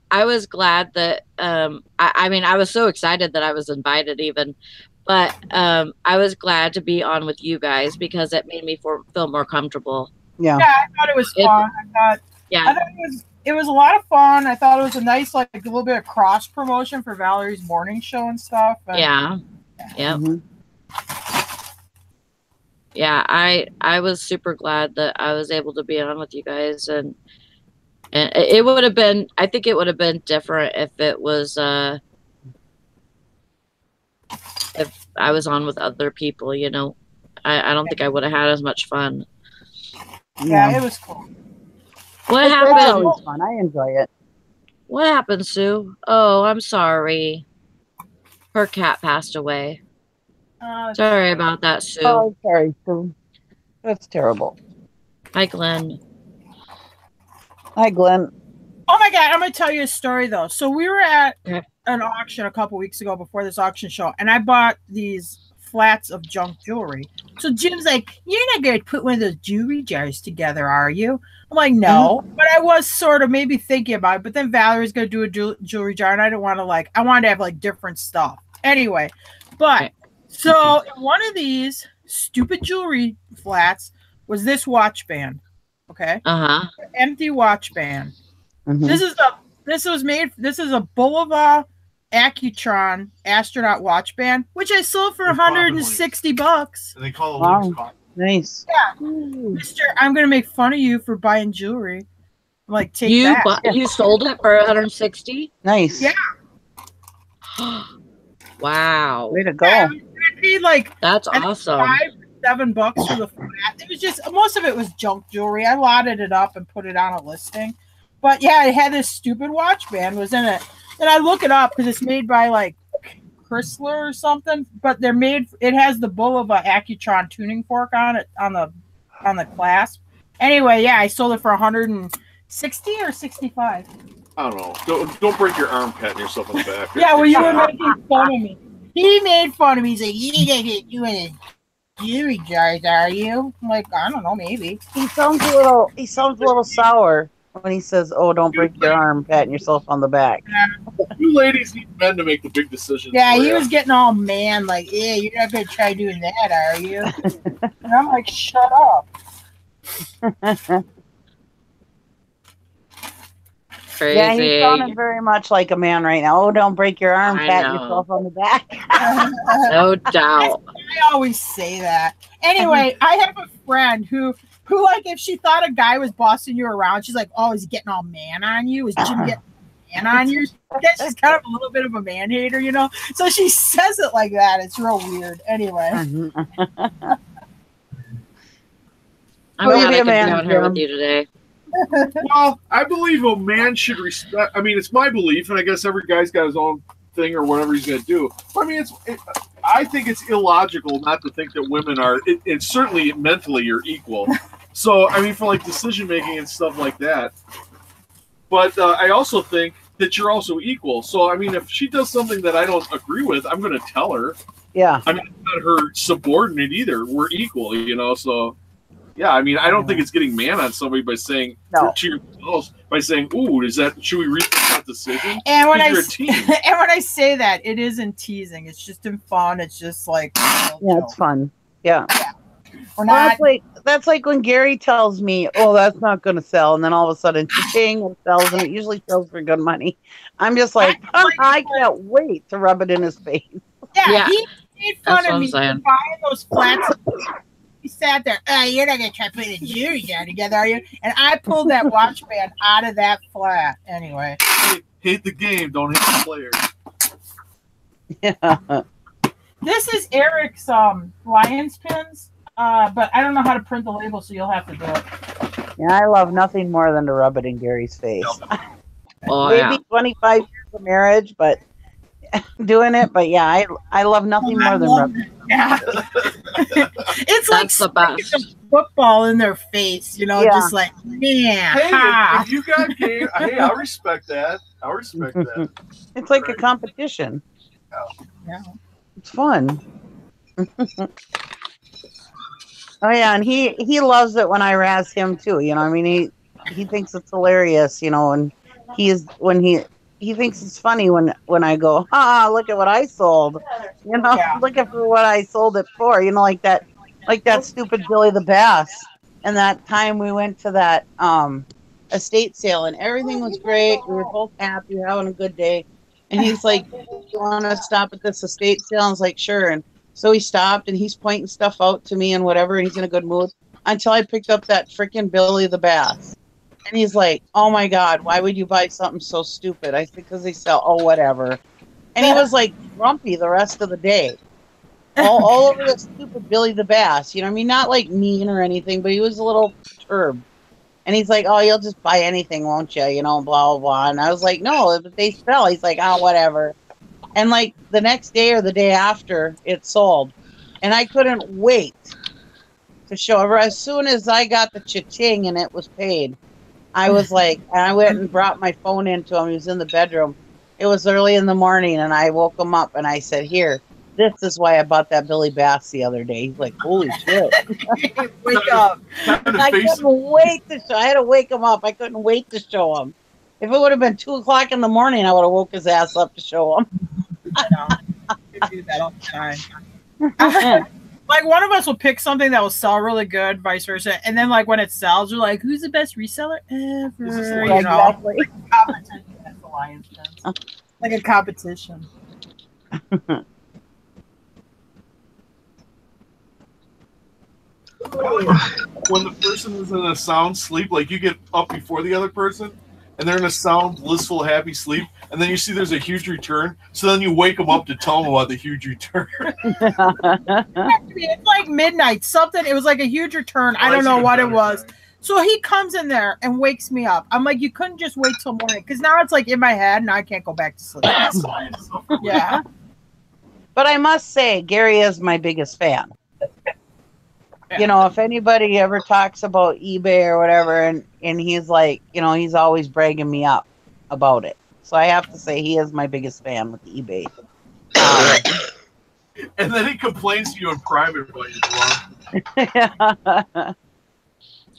I mean, I was so excited that I was invited even, but I was glad to be on with you guys because it made me feel more comfortable. Yeah, I thought it was fun. I thought it was a lot of fun. I thought it was a nice, like a little bit of cross promotion for Valerie's morning show and stuff. And, yeah. Yep. Mm-hmm. Yeah, I was super glad that I was able to be on with you guys, and it would have been, I think it would have been different if it was if I was on with other people, you know. I don't think I would have had as much fun. Yeah, it was cool. What happened? It was fun. I enjoy it. What happened, Sue? Oh, I'm sorry. Her cat passed away. Sorry about that, Sue. Oh, sorry, Sue. That's terrible. Hi, Glenn. Hi, Glenn. Oh my God, I'm going to tell you a story though. So we were at Okay. an auction a couple weeks ago before this auction show, and I bought these flats of junk jewelry. So Jim's like, "You're not going to put one of those jewelry jars together, are you?" I'm like, "No," but I was sort of maybe thinking about it. But then Valerie's going to do a jewelry jar, and I didn't want to I wanted to have like different stuff. Anyway, but so in one of these stupid jewelry flats was this watch band. Okay. Empty watch band. This is a Bulova Accutron astronaut watch band, which I sold for $160. And they call it links cost. Nice. Yeah. Mister, I'm gonna make fun of you for buying jewelry. Like, take that. You sold it for $160? Nice. Yeah. Wow. Way to go. Yeah, I paid that's awesome. $5-7 for the flat. It was just most of it was junk jewelry. I lotted it up and put it on a listing. But yeah, it had this stupid watch band was in it. And I look it up because it's made by Chrysler or something. But it has the Bulova Accutron tuning fork on it on the clasp. Anyway, yeah, I sold it for $160 or $65. I don't know. Don't break your arm patting yourself on the back. Yeah, well, you were making fun of me. He made fun of me. He's like, "You didn't get doing it. Jewelry jars, are you?" I'm like, "I don't know, maybe." He sounds a little sour when he says, "Oh, don't break your arm, patting yourself on the back." You ladies need men to make the big decisions. Yeah, he was getting all man, like, "Yeah, you're not gonna try doing that, are you?" And I'm like, "Shut up." Crazy. Yeah, he's sounding very much like a man right now. Oh, don't break your arm, patting yourself on the back. No doubt. I always say that. Anyway, I have a friend who if she thought a guy was bossing you around, she's like, "Oh, is he getting all man on you? Is Jim getting man on you?" She's kind of a little bit of a man hater, you know? So she says it like that. It's real weird. Anyway. I'm glad I could be on here with you today. Well, I believe a man should respect. I mean, it's my belief, and I guess every guy's got his own thing or whatever he's going to do. But I mean, I think it's illogical not to think that women are, and certainly mentally, you're equal. So, I mean, for decision making and stuff like that. But I also think that you're also equal. So, I mean, if she does something that I don't agree with, I'm going to tell her. Yeah. I mean, I'm not her subordinate either. We're equal, you know, so. Yeah, I mean, I don't think it's getting man on somebody by saying by saying, "Ooh, should we reach that decision?" And when I say that, it isn't teasing. It's just in fun. It's just it's fun. Yeah. We're not. That's like when Gary tells me, "Oh, that's not going to sell," and then all of a sudden, it sells, and it usually sells for good money. I'm just like, I can't wait to rub it in his face. Yeah. He made fun of me for buying those flats. He sat there, "You're not going to try putting a jewelry jar together, are you?" And I pulled that watch band out of that flat. Anyway. Hate the game, don't hate the players. Yeah. This is Eric's Lions pins, but I don't know how to print the label, so you'll have to do it. Yeah, I love nothing more than to rub it in Gary's face. Maybe 25 years of marriage, but doing it. But yeah, I love nothing more than rubbing it. Yeah. It's like the best. A football in their face, you know, just like, man. Hey, if you got game, hey, I respect that. It's like a competition. Yeah. It's fun. Oh yeah, and he loves it when I razz him too. You know, I mean, he thinks it's hilarious. You know, and he thinks it's funny when I go, look at what I sold. You know, look at what I sold it for. You know, like that stupid Billy the Bass. And that time we went to that estate sale and everything was great. We were both happy, having a good day. And he's like, "You want to stop at this estate sale?" And I was like, "Sure." And so he stopped and he's pointing stuff out to me and whatever. And he's in a good mood until I picked up that freaking Billy the Bass. And he's like, "Oh my God, why would you buy something so stupid?" I said, "Because they sell." "Oh, whatever." And he was like grumpy the rest of the day. All over the stupid Billy the Bass. You know what I mean? Not like mean or anything, but he was a little perturbed. And he's like, oh, you'll just buy anything, won't you? You know, blah, blah, blah. And I was like, no, if they sell. He's like, oh, whatever. And like the next day or the day after, it sold. And I couldn't wait to show her. As soon as I got the cha-ching and it was paid, I was like, and I went and brought my phone into him. He was in the bedroom. It was early in the morning, and I woke him up, and I said, here, this is why I bought that Billy Bass the other day. He's like, holy shit. Wake up. I couldn't wait to show. I had to wake him up. I couldn't wait to show him. If it would have been 2 o'clock in the morning, I would have woke his ass up to show him. I know. You do that all the time. Like one of us will pick something that will sell really good, vice versa, and then like when it sells, we're like, "Who's the best reseller ever?" You know, Exactly. like a competition. That's the Lions fans. Like a competition. When the person is in a sound sleep, like you get up before the other person, and they're in a sound, blissful, happy sleep, and then you see there's a huge return, so then you wake them up to tell them about the huge return. It's like midnight, something. It was like a huge return. I don't know what it was. So he comes in there and wakes me up. I'm like, you couldn't just wait till morning, because now it's like in my head, and I can't go back to sleep. Yeah. But I must say, Gary is my biggest fan. You know, if anybody ever talks about eBay or whatever, and he's like, you know, he's always bragging me up about it. So I have to say he is my biggest fan with eBay. And then he complains to you in private about you.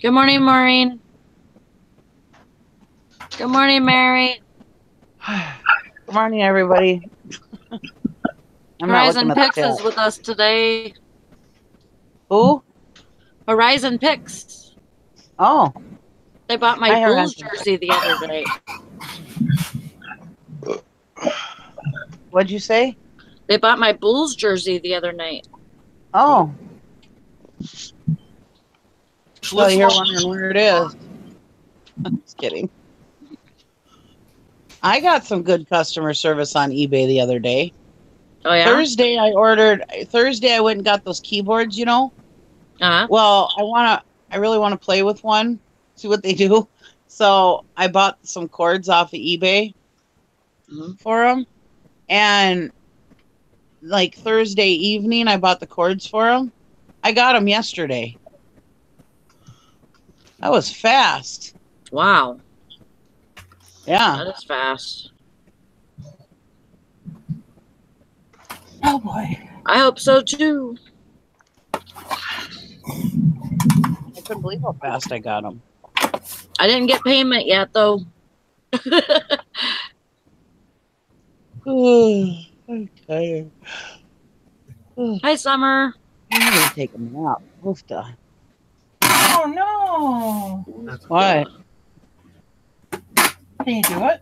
Good morning, Maureen. Good morning, Mary. Good morning, everybody. Horizon Picks is with us today. Who? Horizon Picks. Oh. They bought my Bulls jersey the other day. What'd you say? They bought my Bulls jersey the other night. Oh. So you're wondering where it is. I'm just kidding. I got some good customer service on eBay the other day. Oh, yeah? Thursday I went and got those keyboards, you know. Uh-huh. Well, I really want to play with one, see what they do. So I bought some cords off of eBay for them. And like Thursday evening, I bought the cords for them. I got them yesterday. That was fast. Wow. Yeah. That is fast. Oh, boy. I hope so, too. I couldn't believe how fast I got them. I didn't get payment yet, though. I'm tired. Hi, Summer. I'm going to take a nap. Hoofda. Oh, no. What? Can you do it?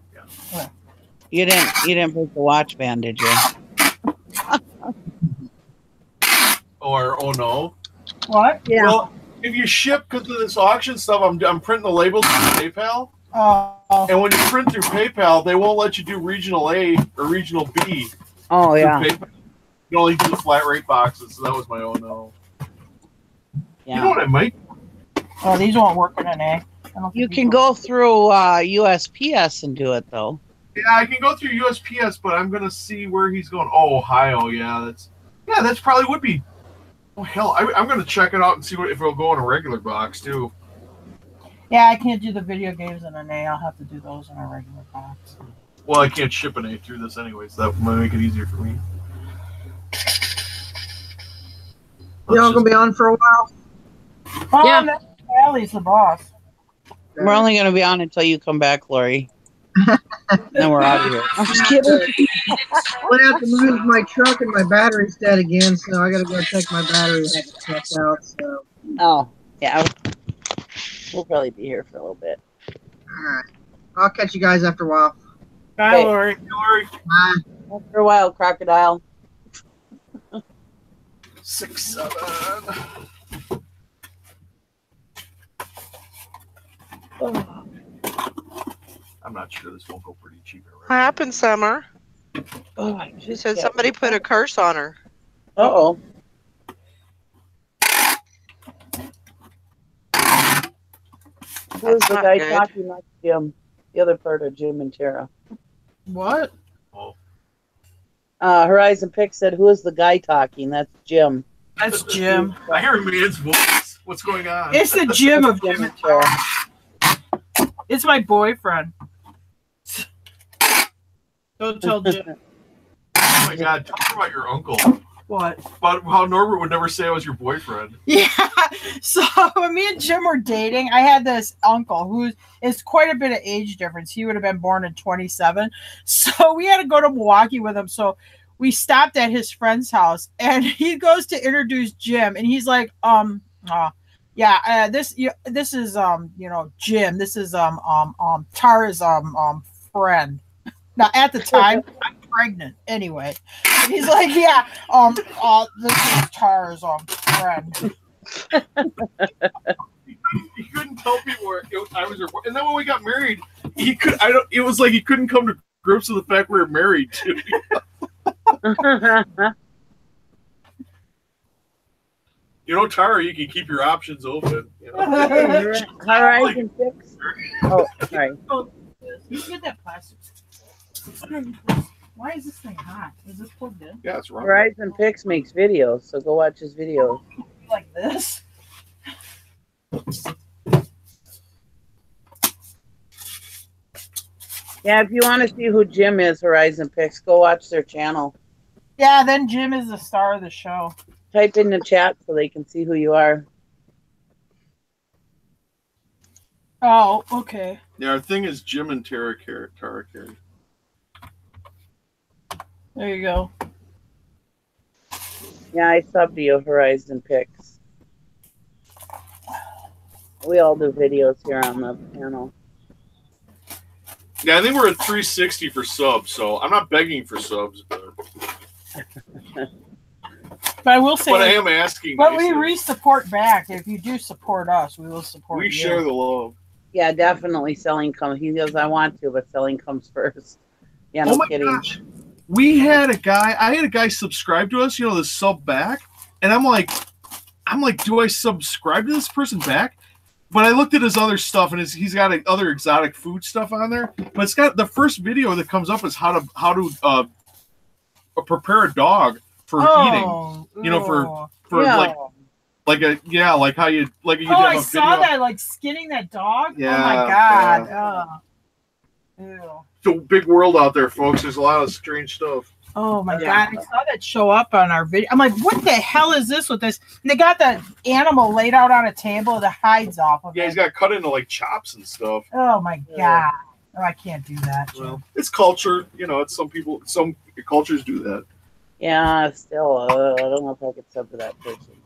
Yeah. You didn't break the watch band, did you? Or, oh no. What? Yeah. Well, if you ship, because of this auction stuff, I'm printing the labels through PayPal. Oh. And when you print through PayPal, they won't let you do regional A or regional B. Oh, yeah. PayPal. You can only do the flat rate boxes, so that was my oh no. Yeah. You know what I might? Oh, these won't work in an A. You can go through USPS and do it, though. Yeah, I can go through USPS, but I'm going to see where he's going. Oh, Ohio, yeah. That's probably would be. Oh, hell, I'm going to check it out and see if it'll go in a regular box, too. Yeah, I can't do the video games in an A. I'll have to do those in a regular box. Well, I can't ship an A through this anyway, so that might make it easier for me. Y'all gonna be on for a while? Oh, Yeah. no, Allie's the boss. We're only going to be on until you come back, Lori. Then we're out of here. I'm just kidding. I'm gonna have to move my truck and my battery's dead again, so I gotta go check my battery. I have to check out. So. Oh, yeah. We'll probably be here for a little bit. All right. I'll catch you guys after a while. Bye, Okay. Lori. Bye. After a while, crocodile. 6, 7. I'm not sure this won't go pretty cheap. What happened, Summer? Oh, She said somebody put a curse on her. Uh-oh. Who's That's the not guy good. talking like Jim? The other part of Jim and Tara. What? Oh, Horizon Pick said, "Who is the guy talking?" That's Jim. That's Jim. I hear a man's voice. What's going on? It's the Jim of Jim Jim and and Tara. Tara. It's my boyfriend. Don't tell Jim. Oh my God! Talk about your uncle. What? About how Norbert would never say I was your boyfriend. Yeah. So when me and Jim were dating, I had this uncle who is quite a bit of age difference. He would have been born in 27. So we had to go to Milwaukee with him. So we stopped at his friend's house and he goes to introduce Jim and he's like, this is Jim. This is Tara's friend. Now at the time I'm pregnant anyway. And he's like, yeah, this is Tara's friend. He couldn't tell people I was your boy. And then when we got married, he could. I don't. It was like he couldn't come to grips with the fact we were married too. You know, Tara, you can keep your options open. You know? Horizon Fix. Oh, sorry. You get that plastic. Why is this thing hot? Is this plugged in? Yeah, it's wrong. Horizon Pix makes videos, so go watch his videos. Like this? Yeah, if you want to see who Jim is, Horizon Pix, go watch their channel. Yeah, then Jim is the star of the show. Type in the chat so they can see who you are. Oh, okay. Yeah, our thing is Jim and Tara Carey. There you go. Yeah, I subbed you, Horizon Pix. We all do videos here on the channel. Yeah, I think we're at 360 for subs, so I'm not begging for subs, but I will say, but I am asking. But we re-support back. If you do support us, we will support you. We share the love. Yeah, definitely selling comes. He goes, I want to, but selling comes first. Yeah, no kidding. Gosh. I had a guy subscribe to us, the sub back, and I'm like, do I subscribe to this person back? But I looked at his other stuff, and he's got other exotic food stuff on there. But it's got the first video that comes up is how to prepare a dog for eating. For yeah. like how you have I a saw video. that, like skinning that dog. Yeah, oh my god. Yeah. Ew. It's a big world out there, folks. There's a lot of strange stuff. Oh my god! I saw that show up on our video. I'm like, what the hell is this with this? And they got the animal laid out on a table, the hides off of it. Yeah, he's got cut into like chops and stuff. Oh my god! Oh, I can't do that. Well, it's culture. It's some cultures do that. Yeah, still, I don't know if I could sub to that person.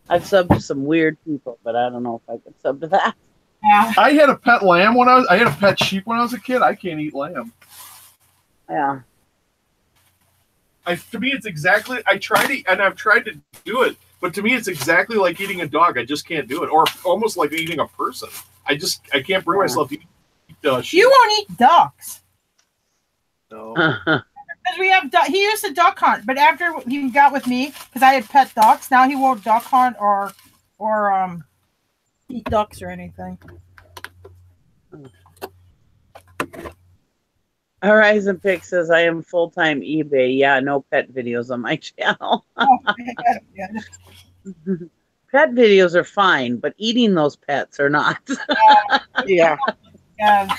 I've subbed to some weird people, but I don't know if I could sub to that. Yeah. I had a pet lamb I had a pet sheep when I was a kid. I can't eat lamb. Yeah. To me, it's exactly. I've tried to do it, but to me, it's exactly like eating a dog. I just can't do it, or almost like eating a person. I can't bring myself to eat sheep. You won't eat ducks. No. Because we have he used to duck hunt, but after he got with me, because I had pet ducks, now he won't duck hunt or eat ducks or anything. Horizon Pick says, I am full-time eBay. Yeah, no pet videos on my channel. Pet videos are fine, but eating those pets are not. Yeah. Yeah.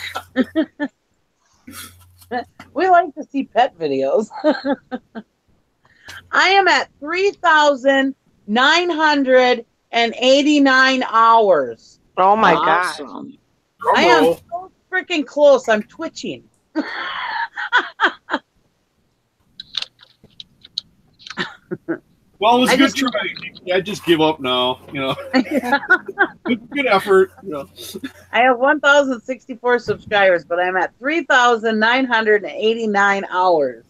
We like to see pet videos. I am at 3,989 hours. Oh my Awesome. god. I am so freaking close. I'm twitching. Well, it was a good try. I just give up now. Good effort. I have 1,064 subscribers, but I'm at 3,989 hours.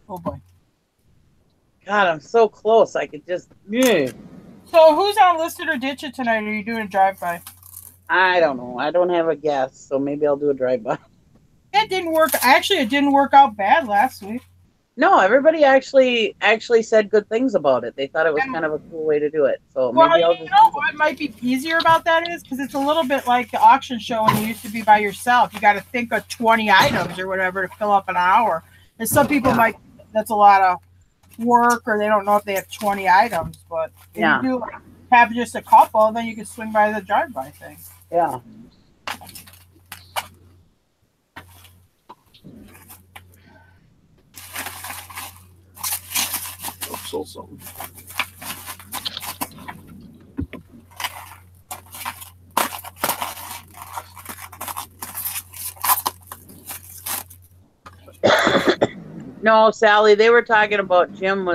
Oh boy. God, I'm so close. I could just. Yeah. So who's on Listed or Ditch It tonight? Are you doing a drive-by? I don't know. I don't have a guess, so maybe I'll do a drive-by. It didn't work. Actually, it didn't work out bad last week. No, everybody actually said good things about it. They thought it was kind of a cool way to do it. So Well, maybe I'll you just know what might be easier about that is because it's a little bit like the auction show when you used to be by yourself. You got to think of 20 items or whatever to fill up an hour. And some people might, that's a lot of work, or they don't know if they have 20 items. But if you do have just a couple, then you can swing by the drive-by thing. Yeah. Sold something. No, Sally, they were talking about Jim.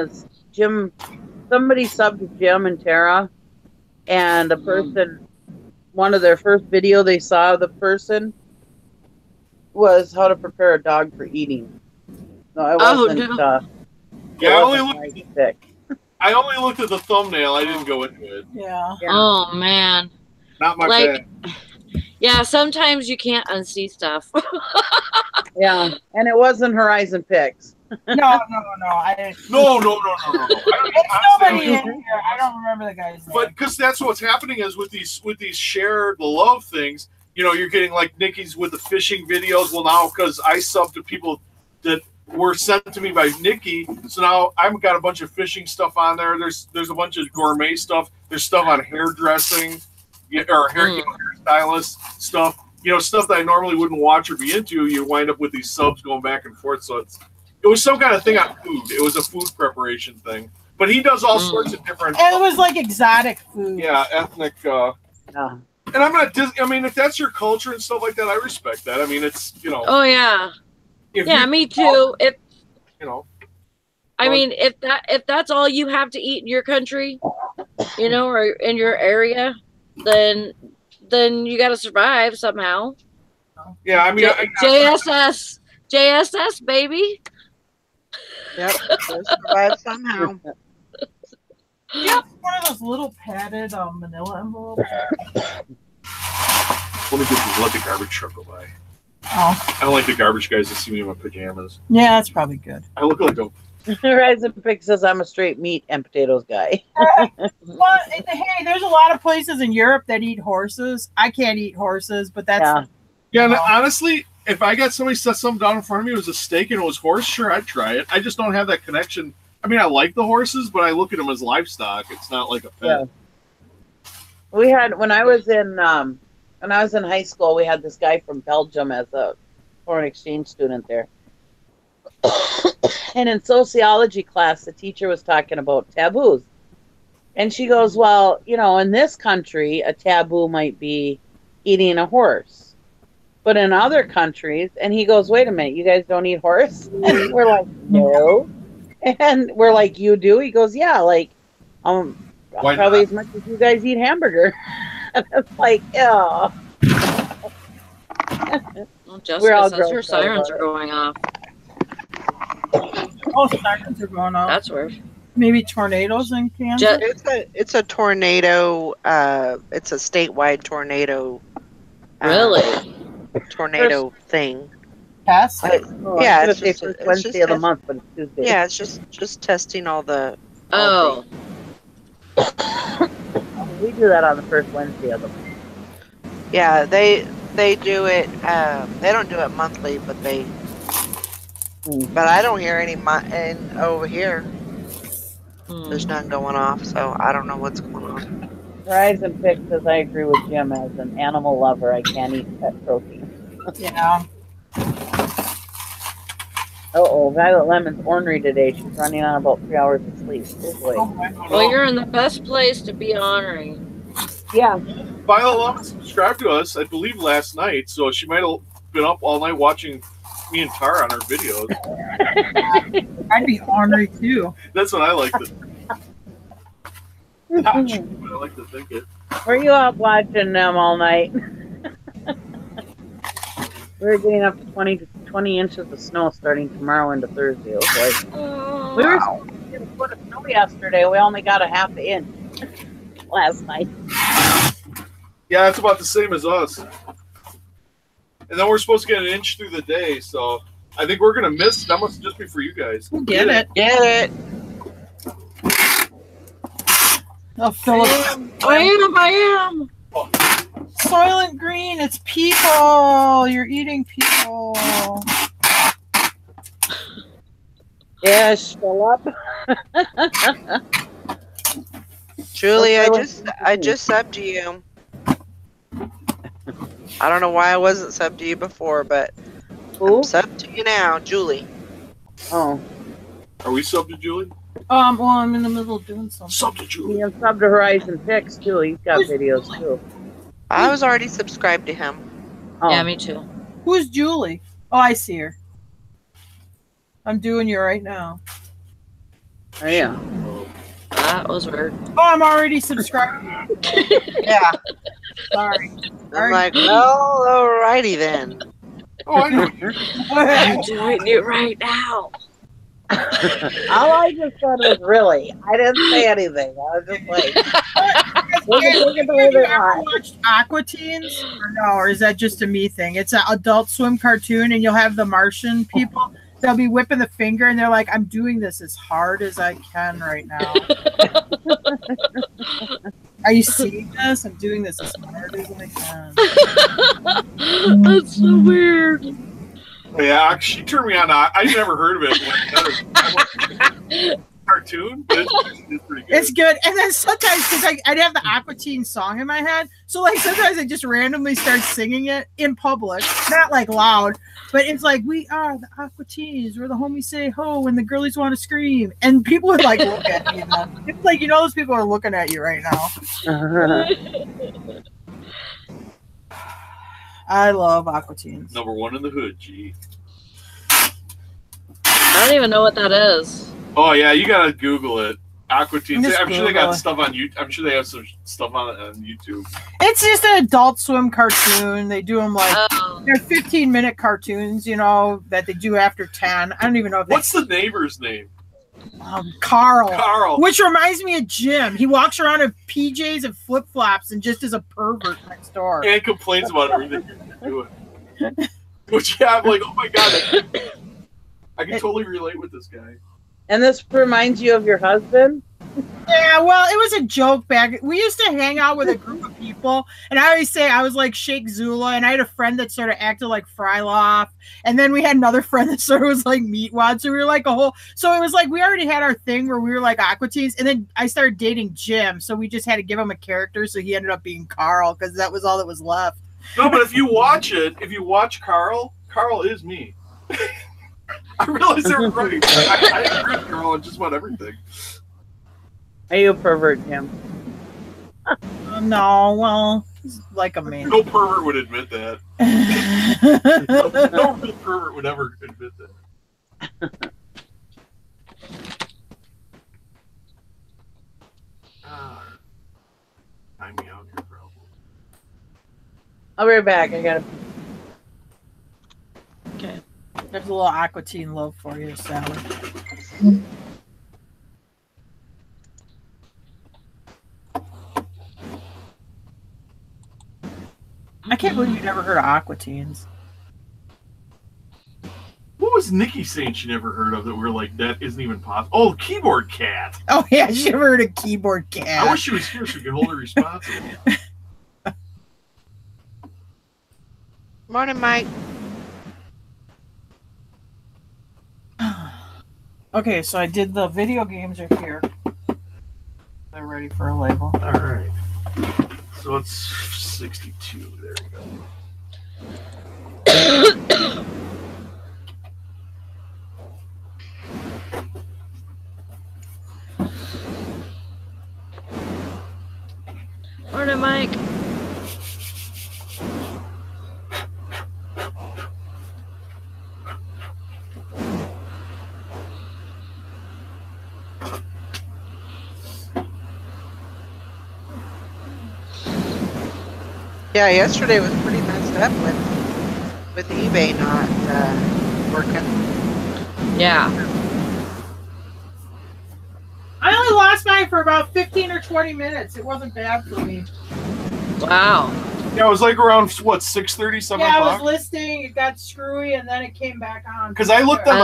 Somebody subbed to Jim and Tara, and the person, one of their first video they saw of the person was how to prepare a dog for eating. No, it wasn't. Yeah, I only looked at the thumbnail. I didn't go into it. Yeah. Oh man. Not my bad. Yeah, sometimes you can't unsee stuff. Yeah, and it wasn't Horizon Picks. No. I didn't. No. It's nobody in here. I don't remember the guy's name. But because that's what's happening is with these share the love things. You know, you're getting like Nikki's with the fishing videos. Well, now because I sub to people that were sent to me by Nikki, so now I've got a bunch of fishing stuff on there. There's a bunch of gourmet stuff. There's stuff on hairdressing, or hairstylist stuff. You know, stuff that I normally wouldn't watch or be into. You wind up with these subs going back and forth. So it was some kind of thing on food. It was a food preparation thing. But he does all sorts of different. And it was like exotic food. Yeah, ethnic. And I'm not. I mean, if that's your culture and stuff like that, I respect that. I mean, it's Oh yeah. Yeah, me too. If I mean, if that's all you have to eat in your country, or in your area, then you got to survive somehow. Yeah, I mean, JSS, baby. Yep, survive somehow. Yeah, one of those little padded manila envelopes. Let me just let the garbage truck go by. Oh. I don't like the garbage guys to see me in my pajamas. Yeah, that's probably good. I look like a... Horizon Pick says I'm a straight meat and potatoes guy. Well, hey, there's a lot of places in Europe that eat horses. I can't eat horses, but that's... Yeah, honestly, if I got somebody set something down in front of me, it was a steak and it was horse, sure, I'd try it. I just don't have that connection. I mean, I like the horses, but I look at them as livestock. It's not like a pet. Yeah. We had, when I was in high school, we had this guy from Belgium as a foreign exchange student there. And in sociology class, the teacher was talking about taboos. And she goes, well, in this country, a taboo might be eating a horse. But in other countries, and he goes, wait a minute, you guys don't eat horse? And we're like, no. And we're like, you do? He goes, yeah, like, probably as much as you guys eat hamburger. And it's like, yeah. Well, Jessica says her sirens are going off. Oh, sirens are going off. That's weird. Maybe tornadoes in Kansas? It's a tornado. It's a statewide tornado. Really? Tornado thing. Past? Yeah, it's just Wednesday of the month, but it's Tuesday. Yeah, it's just testing all the. Oh. We do that on the first Wednesday of the month. Yeah, they do it. They don't do it monthly, but they. But I don't hear any over here. There's none going off, so I don't know what's going on. Horizon Pick says I agree with Jim. As an animal lover, I can't eat pet protein. Yeah. Violet Lemon's ornery today. She's running on about 3 hours of sleep. Well, you're in the best place to be honoring. Yeah. Violet Lemon subscribed to us, I believe, last night, so she might have been up all night watching me and Tara on our videos. I'd be ornery too. That's what I like to think. Not true, but I like to think it. Were you out watching them all night? We're getting up to 20 inches of snow starting tomorrow into Thursday. It was like, we were supposed to get a foot of snow yesterday. We only got a half an inch last night. Yeah, it's about the same as us. And then we're supposed to get an inch through the day, so I think we're gonna miss. That must just be for you guys. We'll get it. Get it. Oh, Philip. I am. Soylent Green, it's people. You're eating people. Yes, Philip. Julie, I just subbed to you. I don't know why I wasn't subbed to you before, but Who? I'm subbed to you now, Julie. Oh. Are we subbed to Julie? Well, I'm in the middle of doing something. Sub to Julie. He has sub to Horizon Picks too. He's got videos too. I was already subscribed to him. Oh. Yeah, me too. Who's Julie? Oh, I see her. I'm doing you right now. Oh, yeah. That was weird. Oh, I'm already subscribed. Yeah. Sorry. I'm like, well, alrighty then. Oh, I know. I'm doing it right now. All I just said was really. I didn't say anything. I was just like, they can take it the way Have they you ever want. watched Aqua Teens? Or no, or is that just a me thing? It's an Adult Swim cartoon, and you'll have the Martian people. They'll be whipping the finger, and they're like, I'm doing this as hard as I can right now. Are you seeing this? I'm doing this as hard as I can. That's so weird. Yeah, she turned me on. I never heard of it. Cartoon. It's pretty good. It's good. And then sometimes, because I'd have the Aqua Teen song in my head, so like sometimes I just randomly start singing it in public, not like loud, but it's like, we are the Aqua Teens, where the homies say ho when the girlies want to scream, and people would like look at me. It's like, you know, those people are looking at you right now. I love Aqua Teens. Number one in the hood, G. I don't even know what that is. Oh yeah, you gotta Google it. Aqua Teens. Just I'm sure they Google got it. stuff on YouTube. I'm sure they have some stuff on YouTube. It's just an Adult Swim cartoon. They do them like, they're 15-minute cartoons, you know, that they do after 10. I don't even know if What's the neighbor's name? Carl. Carl. Which reminds me of Jim. He walks around in PJs and flip-flops and just is a pervert next door. And complains about everything you're doing. Which, yeah, I'm like, oh my god, I can totally relate with this guy. And this reminds you of your husband? Yeah, well, it was a joke back. We used to hang out with a group of people, and I always say I was like Sheikh Zula, and I had a friend that sort of acted like Fryloff, and then we had another friend that sort of was like Meatwad, so we were like a whole. So it was like we already had our thing where we were like Aqua Teens, and then I started dating Jim, so we just had to give him a character, so he ended up being Carl because that was all that was left. No, but if you watch it, if you watch Carl, Carl is me. I realize they're right. I agree with Carl on just about everything. Are you a pervert, Jim? No, well, he's like a man. No pervert would admit that. No real pervert would ever admit that. Time me out here, bro. I'll be right back. I gotta. Okay. There's a little Aqua Teen love for you, Sally. I can't believe you never heard of Aqua Teens. What was Nikki saying she never heard of that we were like, that isn't even possible? Oh, Keyboard Cat. Oh, yeah, she never heard of Keyboard Cat. I wish she was here so we could hold her responsible. Morning, Mike. Okay, so I did the video games are here. They're ready for a label. All right. So it's 62. There we go. Morning, Mike. Yeah, yesterday was pretty messed up with eBay not working. Yeah. I only lost mine for about 15 or 20 minutes. It wasn't bad for me. Wow. Yeah, it was like around what 6:30, 7 Yeah, I o'clock. was listening. It got screwy, and then it came back on. Because I looked on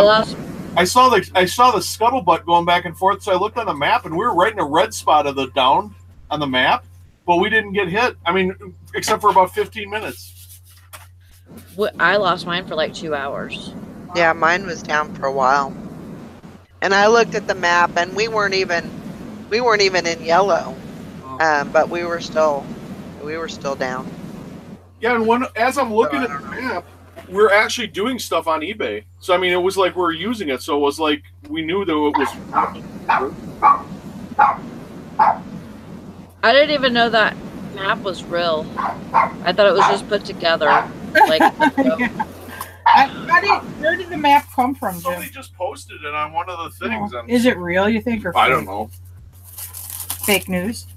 I saw the scuttlebutt going back and forth. So I looked on the map, and we were right in a red spot of the down on the map, but we didn't get hit. I mean, except for about 15 minutes. I lost mine for like 2 hours. Yeah, mine was down for a while. And I looked at the map, and we weren't even in yellow, but we were still down. Yeah, and as I'm looking at the map, we're actually doing stuff on eBay. So I mean, it was like we're using it. So it was like we knew that it was. I didn't even know that map was real. I thought it was just put together. Like, where did the map come from, Jim? Somebody just posted it on one of the things. Is it real, you think, or fake? I don't know. Fake news?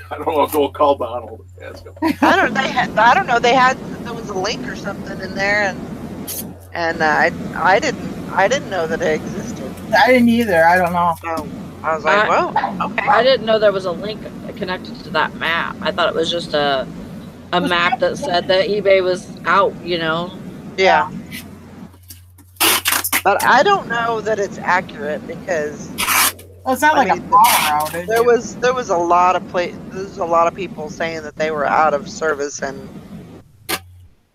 I don't know. Go call Donald. Ask him. I don't know. There was a link or something in there, and I didn't know that it existed. I didn't either. I don't know. So I was like, well, okay. I didn't know there was a link connected to that map. I thought it was just a map that said that eBay was out, you know? Yeah. But I don't know that it's accurate because it's not like a power outage. There was a lot of people saying that they were out of service, and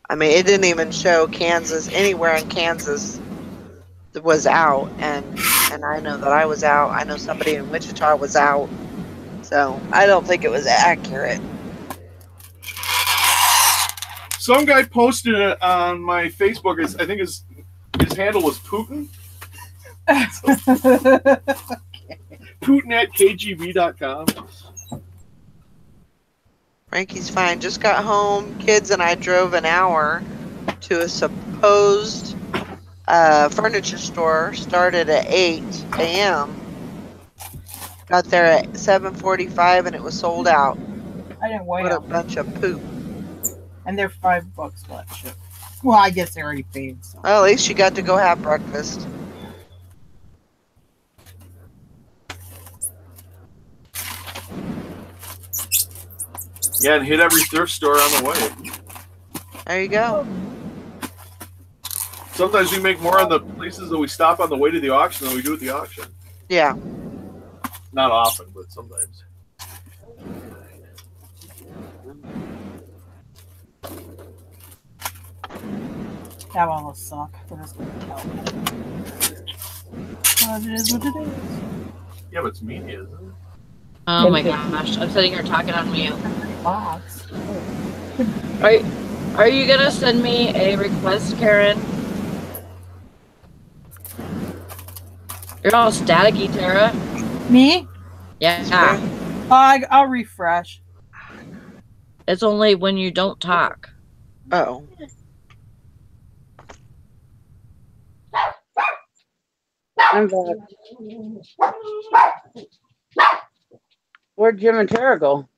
I mean it didn't even show Kansas anywhere in Kansas was out, and I know that I was out. I know somebody in Wichita was out, so I don't think it was accurate. Some guy posted it on my Facebook. I think his handle was Putin. Putin at KGB.com. Frankie's fine. Just got home. Kids and I drove an hour to a supposed furniture store. Started at 8 a.m. Got there at 7:45 and it was sold out. I didn't wait. What a bunch of poop. And they're $5 flat ship. Well, I guess they already paid. So. Well, at least you got to go have breakfast. Yeah, and hit every thrift store on the way. There you go. Sometimes we make more on the places that we stop on the way to the auction than we do at the auction. Yeah. Not often, but sometimes. That one will suck. But it's gonna help. Well, it is what it is. Yeah, but it's media, isn't it? Oh my gosh, I'm sitting here talking on mute. Box. Are you gonna send me a request, Karen? You're all staticky, Tara. Me? Yeah. I'll refresh. It's only when you don't talk. Oh. I'm back. Where'd Jim and Tara go?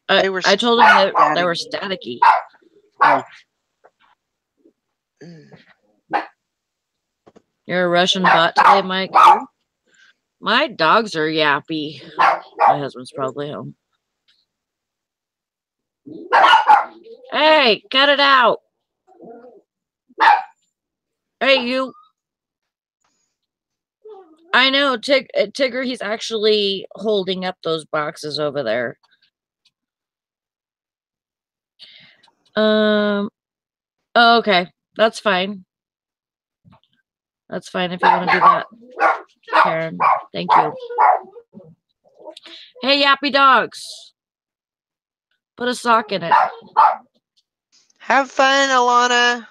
I told them that they were staticky. Oh. You're a Russian bot today, Mike? My dogs are yappy. My husband's probably home. Hey, cut it out. Hey, you. I know, Tigger, he's actually holding up those boxes over there. Oh, okay. That's fine. That's fine if you want to do that, Karen. Thank you. Hey, yappy dogs. Put a sock in it. Have fun, Alana.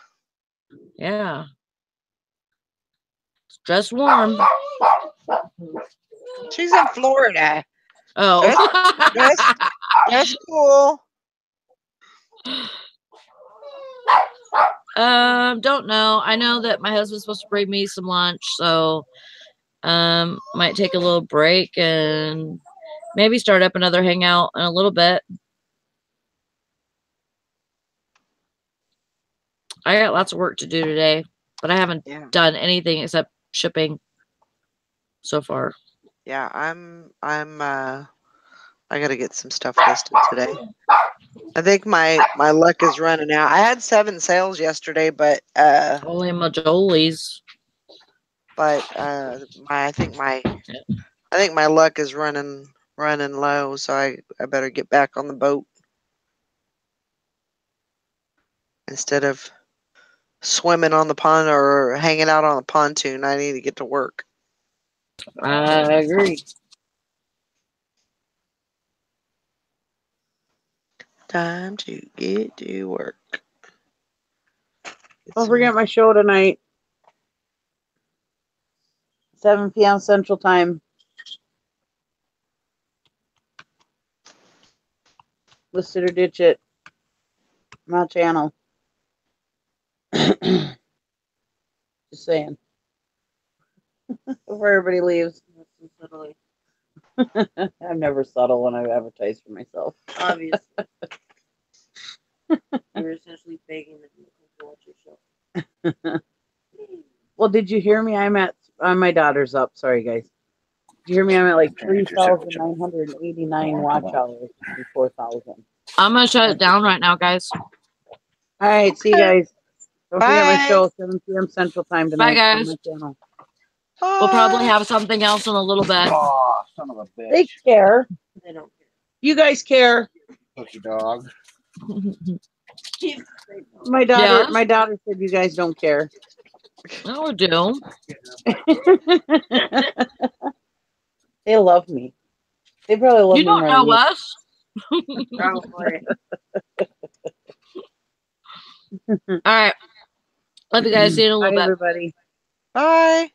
Yeah. Dress warm. She's in Florida. Oh. That's cool. Don't know. I know that my husband's supposed to bring me some lunch, so might take a little break and maybe start up another hangout in a little bit. I got lots of work to do today, but I haven't done anything except shipping so far. Yeah, I'm I gotta get some stuff listed today. I think my luck is running out. I had 7 sales yesterday, but Holy majolies. I think my luck is running low, so I better get back on the boat instead of swimming on the pond or hanging out on the pontoon. I need to get to work. I agree. Time to get to work. Don't forget my show tonight. 7 p.m. Central Time. List it or ditch it. My channel. Just saying. Before everybody leaves. I'm never subtle when I advertise for myself. Obviously. You're essentially begging the people to watch your show. Well, did you hear me? I'm at my daughter's up. Sorry, guys. Did you hear me? I'm at like 3,989 watch hours and 4,000. I'm gonna shut it down right now, guys. All right, see you guys. Don't forget my Bye. show, 7 p.m. Central Time tonight. Bye, guys. On my channel. We'll probably have something else in a little bit. Oh, son of a bitch. They care. They don't care. You guys care. Pussy dog. My daughter. Yes. My daughter said you guys don't care. No, we do. They love me. They probably love You me don't more know than us. Probably. All right. Love you guys. See you in a Bye, little bit. everybody. Bye.